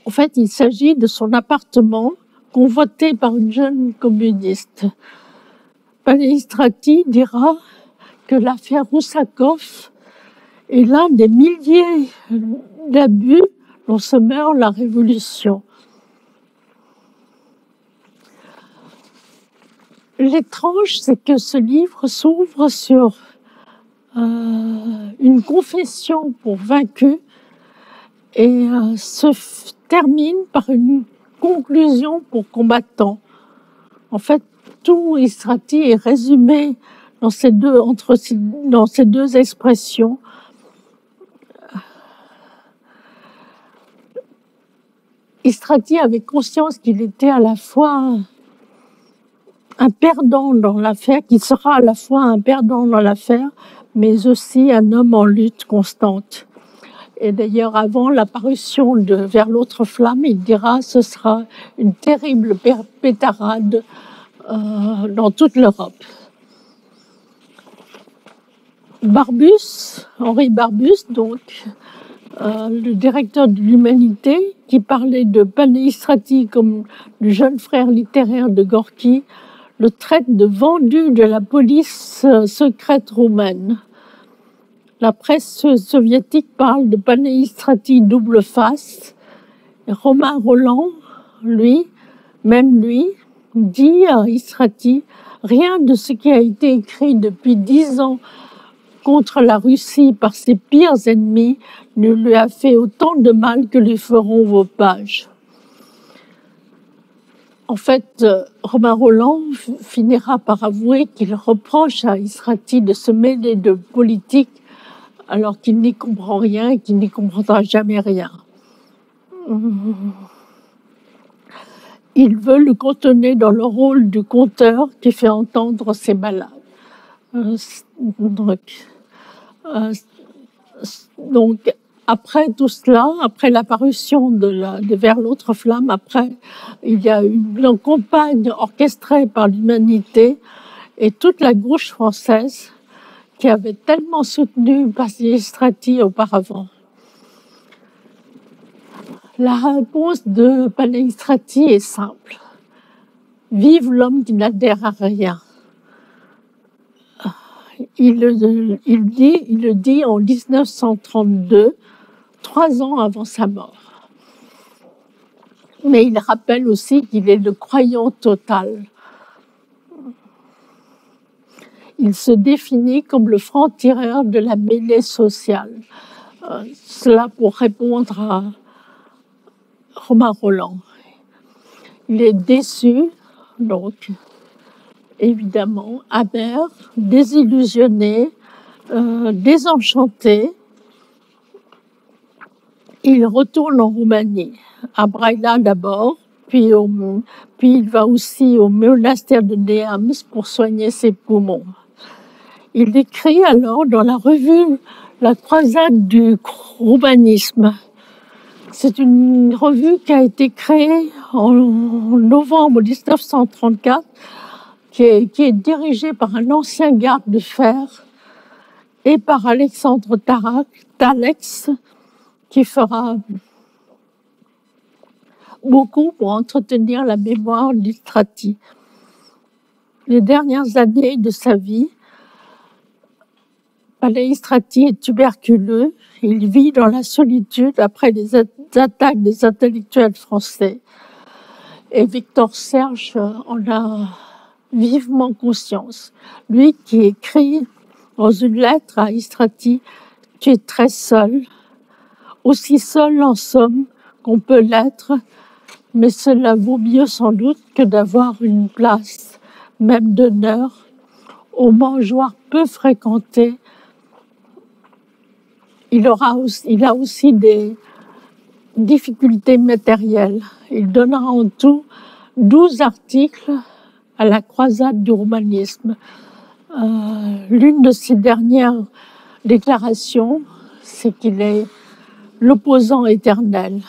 B: En fait, il s'agit de son appartement convoité par une jeune communiste. Panaïstrati dira que l'affaire Roussakov est l'un des milliers d'abus dont se meurt la Révolution. L'étrange, c'est que ce livre s'ouvre sur une confession pour vaincu et se termine par une conclusion pour combattant. En fait, tout Istrati est résumé dans ces deux expressions. Istrati avait conscience qu'il était à la fois un perdant dans l'affaire, qu'il sera à la fois un perdant dans l'affaire, mais aussi un homme en lutte constante. Et d'ailleurs, avant la parution de Vers l'autre flamme, il dira « ce sera une terrible pétarade dans toute l'Europe ». Henri Barbusse, donc, le directeur de l'Humanité, qui parlait de Panaïstrati comme le jeune frère littéraire de Gorky, le traite de vendu de la police secrète roumaine. La presse soviétique parle de Panaïstrati double face. Et Romain Rolland, lui, dit à Istrati « Rien de ce qui a été écrit depuis 10 ans contre la Russie par ses pires ennemis ne lui a fait autant de mal que lui feront vos pages. » En fait, Romain Rolland finira par avouer qu'il reproche à Istrati de se mêler de politique alors qu'il n'y comprend rien et qu'il n'y comprendra jamais rien. Il veut le cantonner dans le rôle du conteur qui fait entendre ses ballades. Donc, après tout cela, après la parution de Vers l'autre flamme, après, il y a une campagne orchestrée par l'Humanité et toute la gauche française qui avait tellement soutenu Panaïstrati auparavant. La réponse de Panaïstrati est simple. Vive l'homme qui n'adhère à rien. il le dit en 1932, 3 ans avant sa mort. Mais il rappelle aussi qu'il est le croyant total. Il se définit comme le franc-tireur de la mêlée sociale. Cela pour répondre à Romain Rolland. Il est déçu, donc, évidemment, amer, désillusionné, désenchanté. Il retourne en Roumanie, à Brăila d'abord, puis il va aussi au monastère de Neams pour soigner ses poumons. Il écrit alors dans la revue La Croisade du roumanisme. C'est une revue qui a été créée en novembre 1934, qui est dirigée par un ancien garde de fer et par Alexandre Talex, qui fera beaucoup pour entretenir la mémoire d'Istrati. Les dernières années de sa vie, Panaï-Strati est tuberculeux. Il vit dans la solitude après les attaques des intellectuels français. Et Victor Serge en a vivement conscience. Lui qui écrit dans une lettre à Istrati « Tu es très seul, aussi seul en somme qu'on peut l'être, mais cela vaut mieux sans doute que d'avoir une place, même d'honneur, au mangeoire peu fréquenté. Il a aussi des difficultés matérielles. Il donnera en tout 12 articles à la croisade du roumanisme. L'une de ses dernières déclarations, c'est qu'il est l'opposant éternel.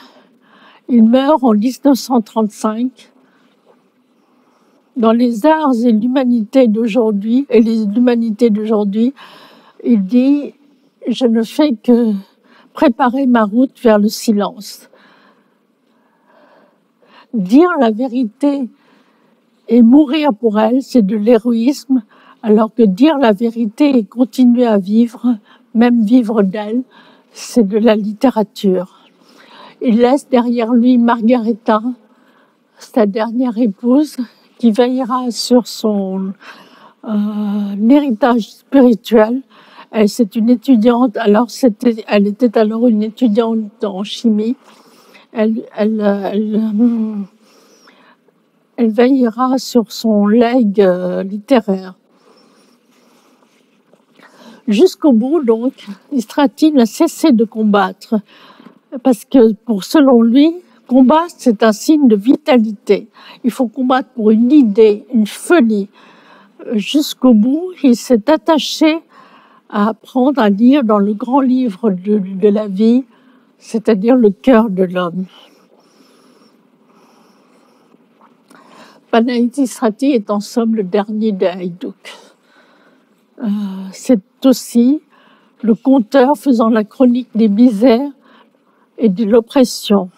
B: Il meurt en 1935. Dans les arts et l'humanité d'aujourd'hui, il dit « Je ne fais que préparer ma route vers le silence. Dire la vérité et mourir pour elle, c'est de l'héroïsme, alors que dire la vérité et continuer à vivre, même vivre d'elle, c'est de la littérature. » Il laisse derrière lui Margareta, sa dernière épouse, qui veillera sur son héritage spirituel. C'est une étudiante, elle était alors une étudiante en chimie. Elle veillera sur son legs littéraire. Jusqu'au bout, donc, Istrati n'a cessé de combattre, parce que, selon lui, combattre, c'est un signe de vitalité. Il faut combattre pour une idée, une folie. Jusqu'au bout, il s'est attaché à apprendre à lire dans le grand livre de la vie, c'est-à-dire le cœur de l'homme. Panaï-Istrati est en somme le dernier des Haïdouks. C'est aussi le conteur faisant la chronique des misères et de l'oppression.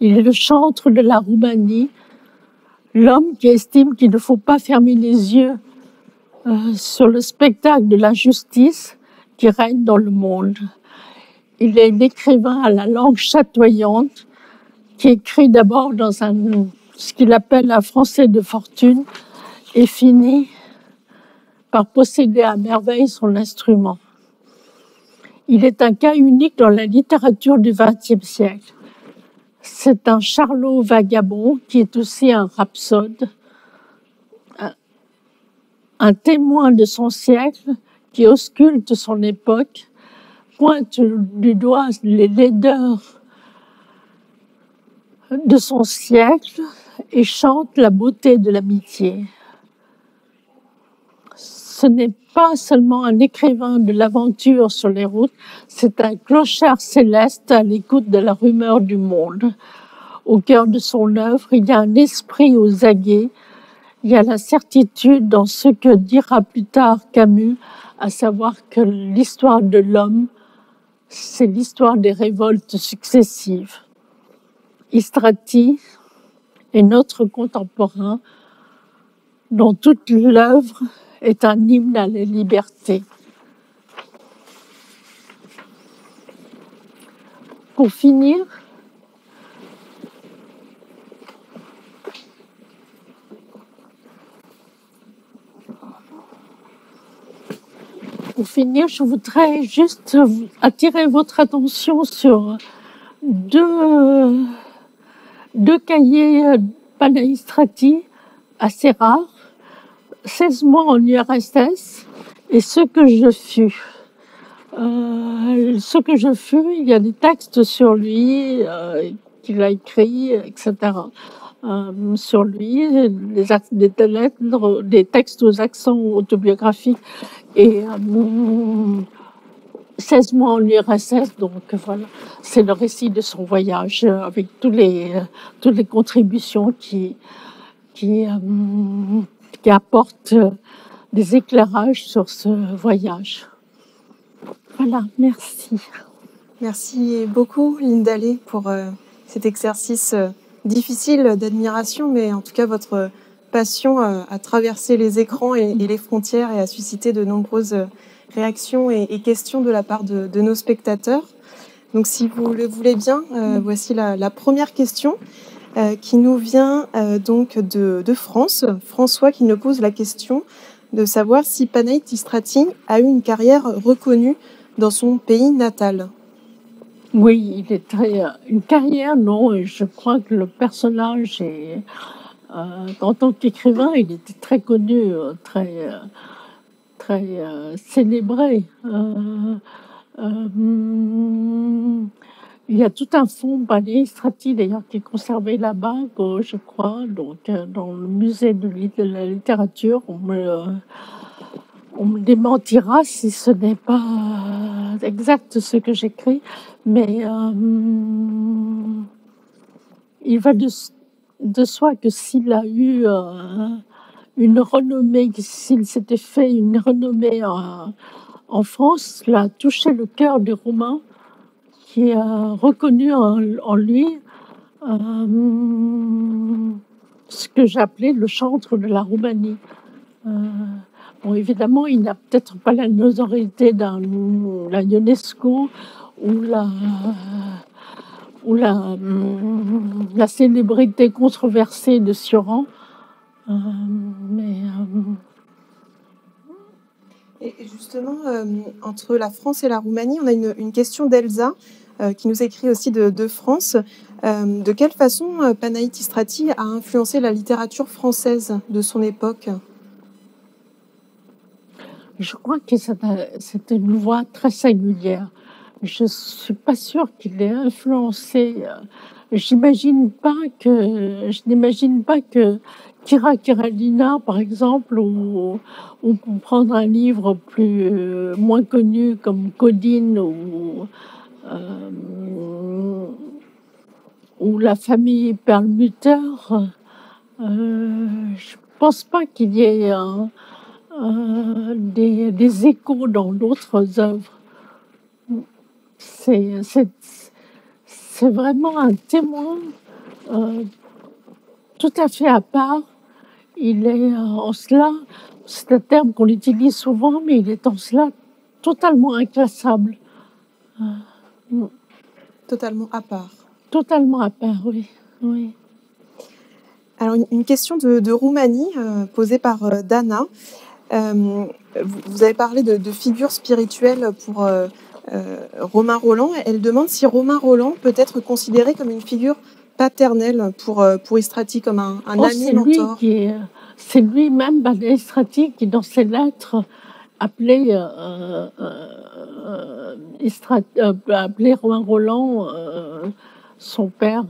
B: Il est le chantre de la Roumanie, l'homme qui estime qu'il ne faut pas fermer les yeux sur le spectacle de l'injustice qui règne dans le monde. Il est l'écrivain à la langue chatoyante qui écrit d'abord dans ce qu'il appelle un français de fortune et finit par posséder à merveille son instrument. Il est un cas unique dans la littérature du XXe siècle. C'est un charlot vagabond qui est aussi un rhapsode, un témoin de son siècle qui ausculte son époque, pointe du doigt les laideurs de son siècle et chante la beauté de l'amitié. Ce n'est pas seulement un écrivain de l'aventure sur les routes, c'est un clochard céleste à l'écoute de la rumeur du monde. Au cœur de son œuvre, il y a un esprit aux aguets, il y a la certitude dans ce que dira plus tard Camus, à savoir que l'histoire de l'homme, c'est l'histoire des révoltes successives. Istrati est notre contemporain dont toute l'œuvre est un hymne à la liberté. Pour finir, je voudrais juste attirer votre attention sur deux cahiers Panaï-Strati assez rares, 16 mois en URSS et Ce que je fus. Ce que je fus, il y a des textes sur lui qu'il a écrits, etc. Sur lui, des textes aux accents autobiographiques et 16 mois en URSS, donc voilà, c'est le récit de son voyage avec toutes les contributions qui apportent des éclairages sur ce voyage. Voilà, merci.
A: Merci beaucoup, Linda Lé, pour cet exercice difficile d'admiration, mais en tout cas, votre passion a traversé les écrans et les frontières et a suscité de nombreuses réactions et questions de la part de nos spectateurs. Donc, si vous le voulez bien, voici la première question qui nous vient donc de France. François qui nous pose la question de savoir si Panaï-Strati a eu une carrière reconnue dans son pays natal.
B: Oui, il est une carrière, non. Je crois que le personnage est, en tant qu'écrivain, il était très connu, très célébré. Il y a tout un fonds Panaï-Strati d'ailleurs qui est conservé là-bas, je crois, donc dans le musée de la littérature. On me démentira si ce n'est pas exact ce que j'écris, mais il va de soi que s'il a eu une renommée, s'il s'était fait une renommée en France, il a touché le cœur des Roumains qui a reconnu en lui ce que j'appelais le chantre de la Roumanie. Bon, évidemment, il n'a peut-être pas la notoriété la UNESCO ou la célébrité controversée de Sioran.
A: Et justement, entre la France et la Roumanie, on a une question d'Elsa qui nous écrit aussi de France. De quelle façon Panaï-Strati a influencé la littérature française de son époque ?
B: Je crois que c'était une voix très singulière. Je ne suis pas sûre qu'il ait influencé. Je n'imagine pas que Kira Kiralina, par exemple, ou pour prendre un livre moins connu comme Codine ou La famille Perlmutter, je ne pense pas qu'il y ait des échos dans d'autres œuvres. C'est vraiment un témoin tout à fait à part. Il est en cela, c'est un terme qu'on utilise souvent, mais il est en cela totalement inclassable.
A: Totalement à part.
B: Totalement à part, oui.
A: Alors, une question de Roumanie posée par Dana. Vous avez parlé de figure spirituelle pour Romain Rolland. Elle demande si Romain Rolland peut être considéré comme une figure paternelle pour Strati, comme un ami mentor.
B: C'est lui-même, Strati, qui dans ses lettres appelait Romain Rolland son père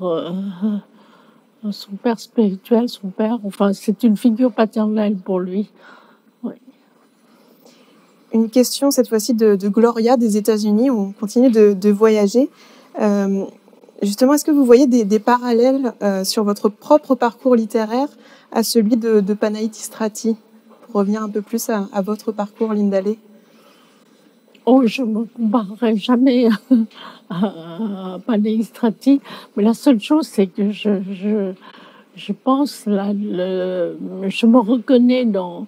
B: spirituel, son père. Enfin, c'est une figure paternelle pour lui. Oui.
A: Une question cette fois-ci de Gloria des États-Unis, où on continue de voyager. Justement, est-ce que vous voyez des parallèles sur votre propre parcours littéraire à celui de Panaï-Strati, pour revenir un peu plus à votre parcours, Linda Lé?
B: Oh, je ne me comparerai jamais à Panaï-Strati, mais la seule chose, c'est que je pense, je me reconnais dans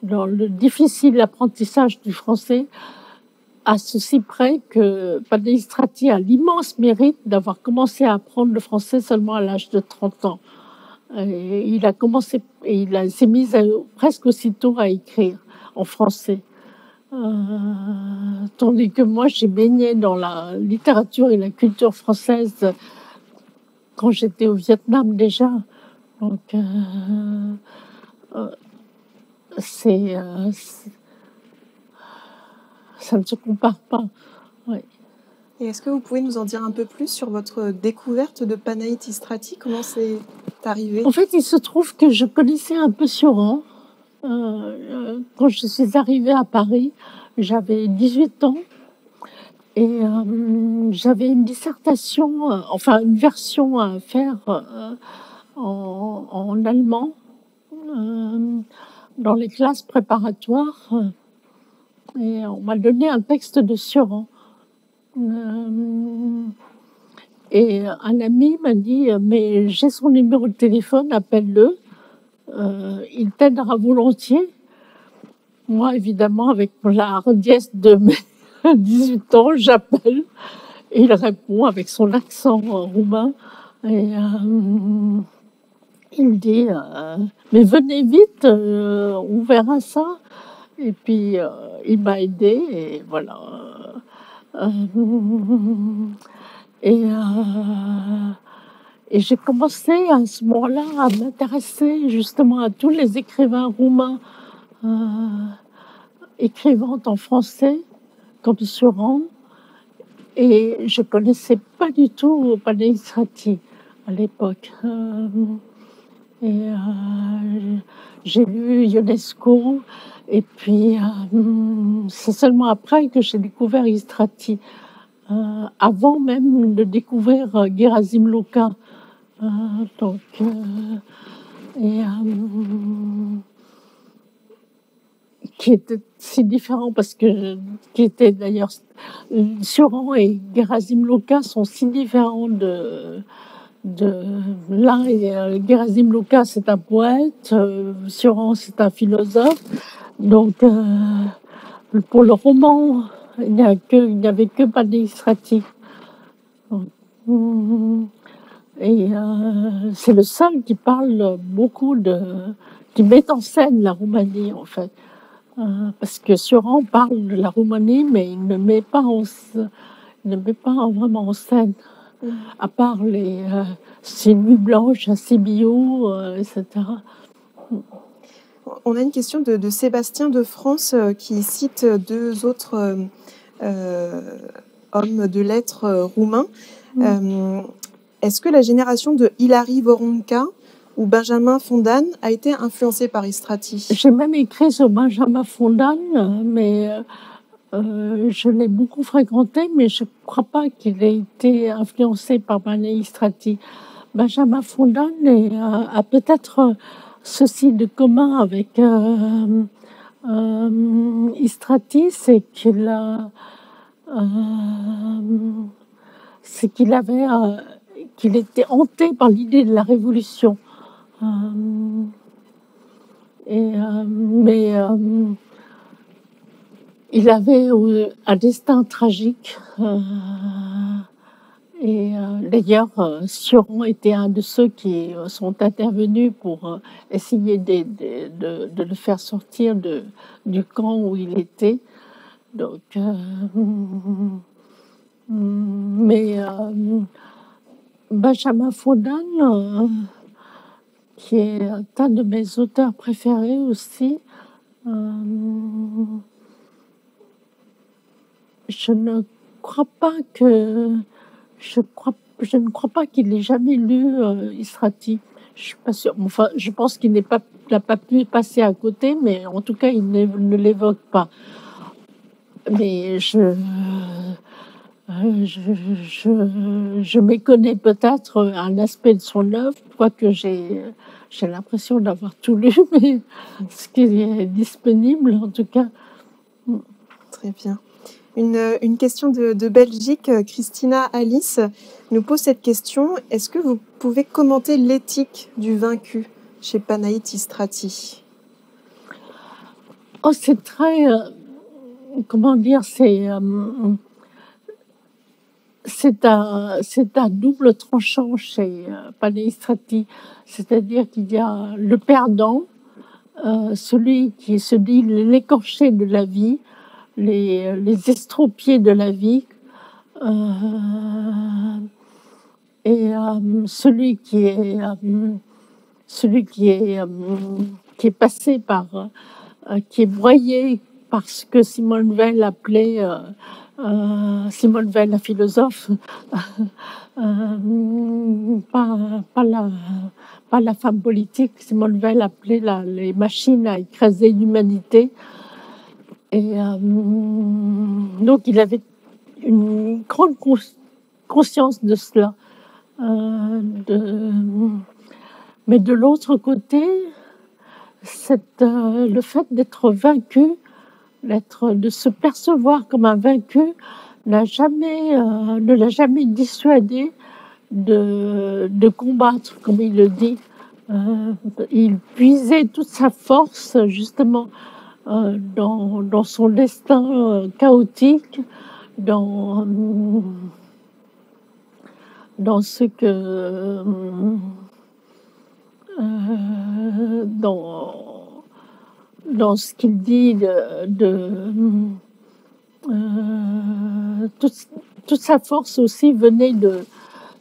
B: dans le difficile apprentissage du français, à ceci près que Panaïstrati a l'immense mérite d'avoir commencé à apprendre le français seulement à l'âge de 30 ans. Et il a commencé, et s'est mis presque aussitôt à écrire en français. Tandis que moi, j'ai baigné dans la littérature et la culture française quand j'étais au Vietnam déjà. Donc, ça ne se compare pas. Ouais.
A: Et est-ce que vous pouvez nous en dire un peu plus sur votre découverte de Panaïtistrati? Comment c'est arrivé?
B: En fait, il se trouve que je connaissais un peu Sioran. Quand je suis arrivée à Paris, j'avais 18 ans et j'avais une dissertation, enfin une version à faire en allemand dans les classes préparatoires. Et on m'a donné un texte de Sioran. Et un ami m'a dit « Mais j'ai son numéro de téléphone, appelle-le. Il t'aidera volontiers. » Moi, évidemment, avec la hardiesse de mes 18 ans, j'appelle. Et il répond avec son accent roumain. Et il me dit « Mais venez vite, on verra ça. » Et puis, il m'a aidé et voilà. Et j'ai commencé à ce moment-là à m'intéresser justement à tous les écrivains roumains écrivant en français, comme Sioran. Et je ne connaissais pas du tout Panaïstrati à l'époque. J'ai lu Ionesco. Et puis, c'est seulement après que j'ai découvert Istrati, avant même de découvrir Gerasim Luka. Qui était si différent parce que, qui était d'ailleurs, Sioran et Gerasim Luka sont si différents de l'un. Gerasim Luka, c'est un poète, Sioran, c'est un philosophe. Donc, pour le roman, il n'y avait que Panaïstrati. Et c'est le seul qui parle beaucoup qui met en scène la Roumanie, en fait. Parce que Sioran parle de la Roumanie, mais il ne met pas vraiment en scène. À part ces nuits blanches à Sibiu, etc.
A: On a une question de Sébastien de France qui cite deux autres hommes de lettres roumains. Est-ce que la génération de Hilari Voronca ou Benjamin Fondan a été influencée par Istrati?
B: J'ai même écrit sur Benjamin Fondan, mais je l'ai beaucoup fréquenté, mais je ne crois pas qu'il ait été influencé par Panaïstrati. Benjamin Fondan a peut-être ceci de commun avec Istrati, c'est qu'il était hanté par l'idée de la révolution. Mais il avait un destin tragique. Et d'ailleurs, Sioran était un de ceux qui sont intervenus pour essayer de le faire sortir du camp où il était. Donc, mais Benjamin Fondan, qui est un de mes auteurs préférés aussi, je ne crois pas qu'il ait jamais lu Istrati. Je suis pas sûre. Enfin, je pense qu'il n'a pas pu passer à côté, mais en tout cas, il ne l'évoque pas. Mais je méconnais peut-être un aspect de son œuvre, quoique j'ai l'impression d'avoir tout lu, mais ce qui est disponible, en tout cas.
A: Très bien. Une question de Belgique, Christina Alice nous pose cette question. Est-ce que vous pouvez commenter l'éthique du vaincu chez Panaïtistrati?
B: Oh, c'est très, comment dire, c'est à double tranchant chez Palestrati. C'est-à-dire qu'il y a le perdant, celui qui se dit l'écorché de la vie, les estropiés de la vie, et celui qui est passé par, qui est broyé par ce que Simone Veil appelait, Simone Veil, la philosophe, pas la femme politique, Simone Veil appelait les machines à écraser l'humanité. Et donc il avait une grande conscience de cela. Mais de l'autre côté, le fait d'être vaincu, de se percevoir comme un vaincu, ne l'a jamais dissuadé de combattre, comme il le dit. Il puisait toute sa force justement dans son destin chaotique, dans ce que dans ce qu'il dit toute sa force aussi venait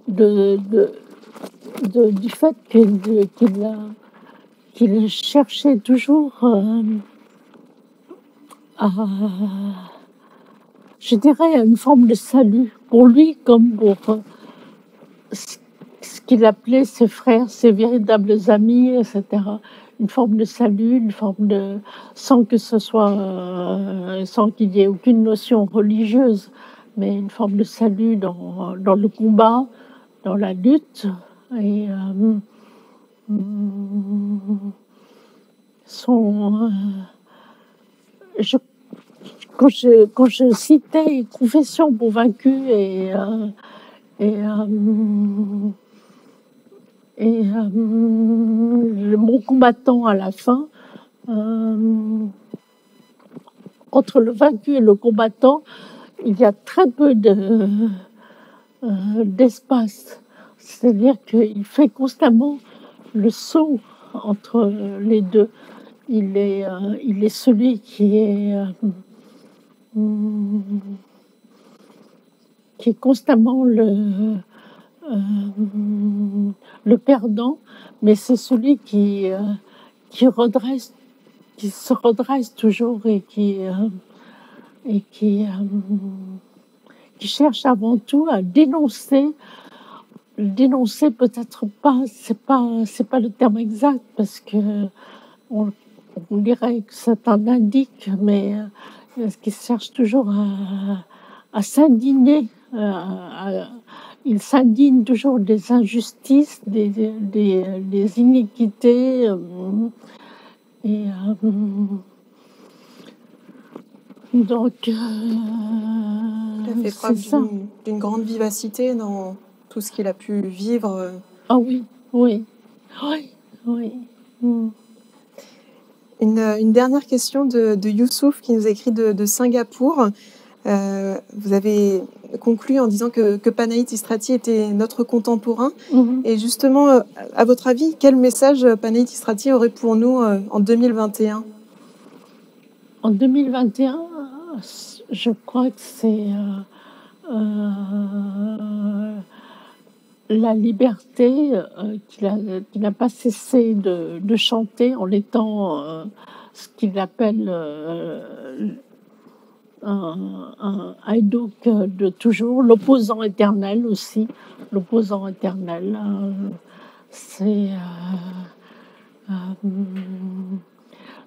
B: du fait qu'il cherchait toujours je dirais, une forme de salut pour lui comme pour ce qu'il appelait ses frères, ses véritables amis, etc. Une forme de salut, sans qu'il y ait aucune notion religieuse, mais une forme de salut dans le combat, dans la lutte. Et quand je citais Confession pour vaincu et le bon combattant à la fin, entre le vaincu et le combattant, il y a très peu d'espace. C'est-à-dire qu'il fait constamment le saut entre les deux. Il est celui qui est constamment le perdant, mais c'est celui qui se redresse toujours et qui cherche avant tout à dénoncer peut-être pas, c'est pas le terme exact parce que on dirait que c'est un indique, mais qui cherche toujours à s'indigner. Il s'indigne toujours des injustices, des iniquités. Donc,
A: il a fait preuve d'une grande vivacité dans tout ce qu'il a pu vivre.
B: Ah oui.
A: Une dernière question de Youssouf qui nous écrit de Singapour. Vous avez conclu en disant que Panaït Istrati était notre contemporain. Et justement, à votre avis, quel message Panaït Istrati aurait pour nous en 2021 ?
B: En 2021, je crois que c'est la liberté qu'il n'a pas cessé de chanter en étant ce qu'il appelle un haïdouk de toujours, l'opposant éternel aussi. L'opposant éternel, c'est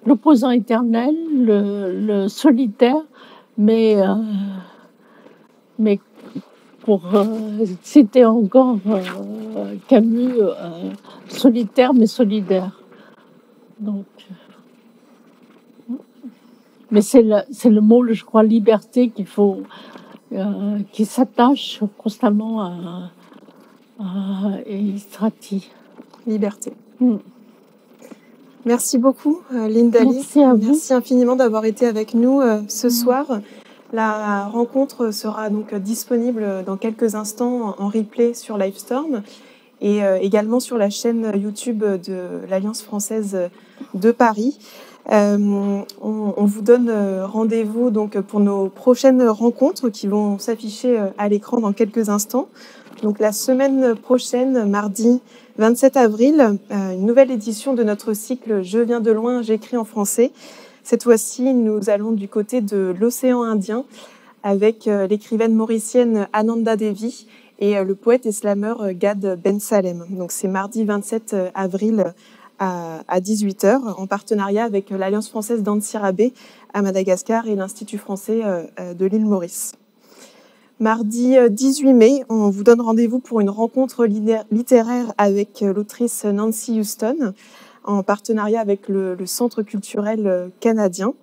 B: l'opposant éternel, le solitaire, mais pour citer encore Camus, solitaire mais solidaire. Donc, mais c'est le mot, je crois, liberté qui s'attache constamment à Istrati.
A: Liberté. Merci beaucoup, Linda Lee.
B: Merci à vous.
A: Merci infiniment d'avoir été avec nous ce soir. La rencontre sera donc disponible dans quelques instants en replay sur Livestorm et également sur la chaîne YouTube de l'Alliance française de Paris. On vous donne rendez-vous donc pour nos prochaines rencontres qui vont s'afficher à l'écran dans quelques instants. Donc la semaine prochaine, mardi 27 avril, une nouvelle édition de notre cycle « Je viens de loin, j'écris en français ». Cette fois-ci, nous allons du côté de l'océan Indien avec l'écrivaine mauricienne Ananda Devi et le poète et slameur Gad Ben Salem. Donc c'est mardi 27 avril à 18h en partenariat avec l'Alliance française d'Antsirabe à Madagascar et l'Institut français de l'île Maurice. Mardi 18 mai, on vous donne rendez-vous pour une rencontre littéraire avec l'autrice Nancy Houston en partenariat avec le Centre culturel canadien.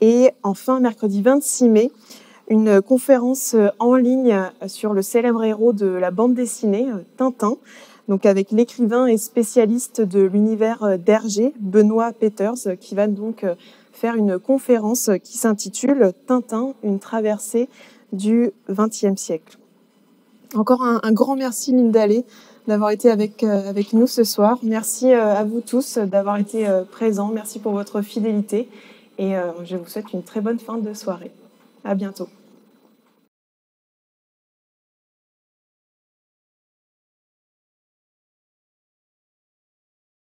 A: Et enfin, mercredi 26 mai, une conférence en ligne sur le célèbre héros de la bande dessinée, Tintin, donc avec l'écrivain et spécialiste de l'univers d'Hergé, Benoît Peters, qui va donc faire une conférence qui s'intitule « Tintin, une traversée du XXe siècle ». Encore un grand merci, Linda Lee, d'avoir été avec nous ce soir. Merci à vous tous d'avoir été présents. Merci pour votre fidélité et je vous souhaite une très bonne fin de soirée. À bientôt.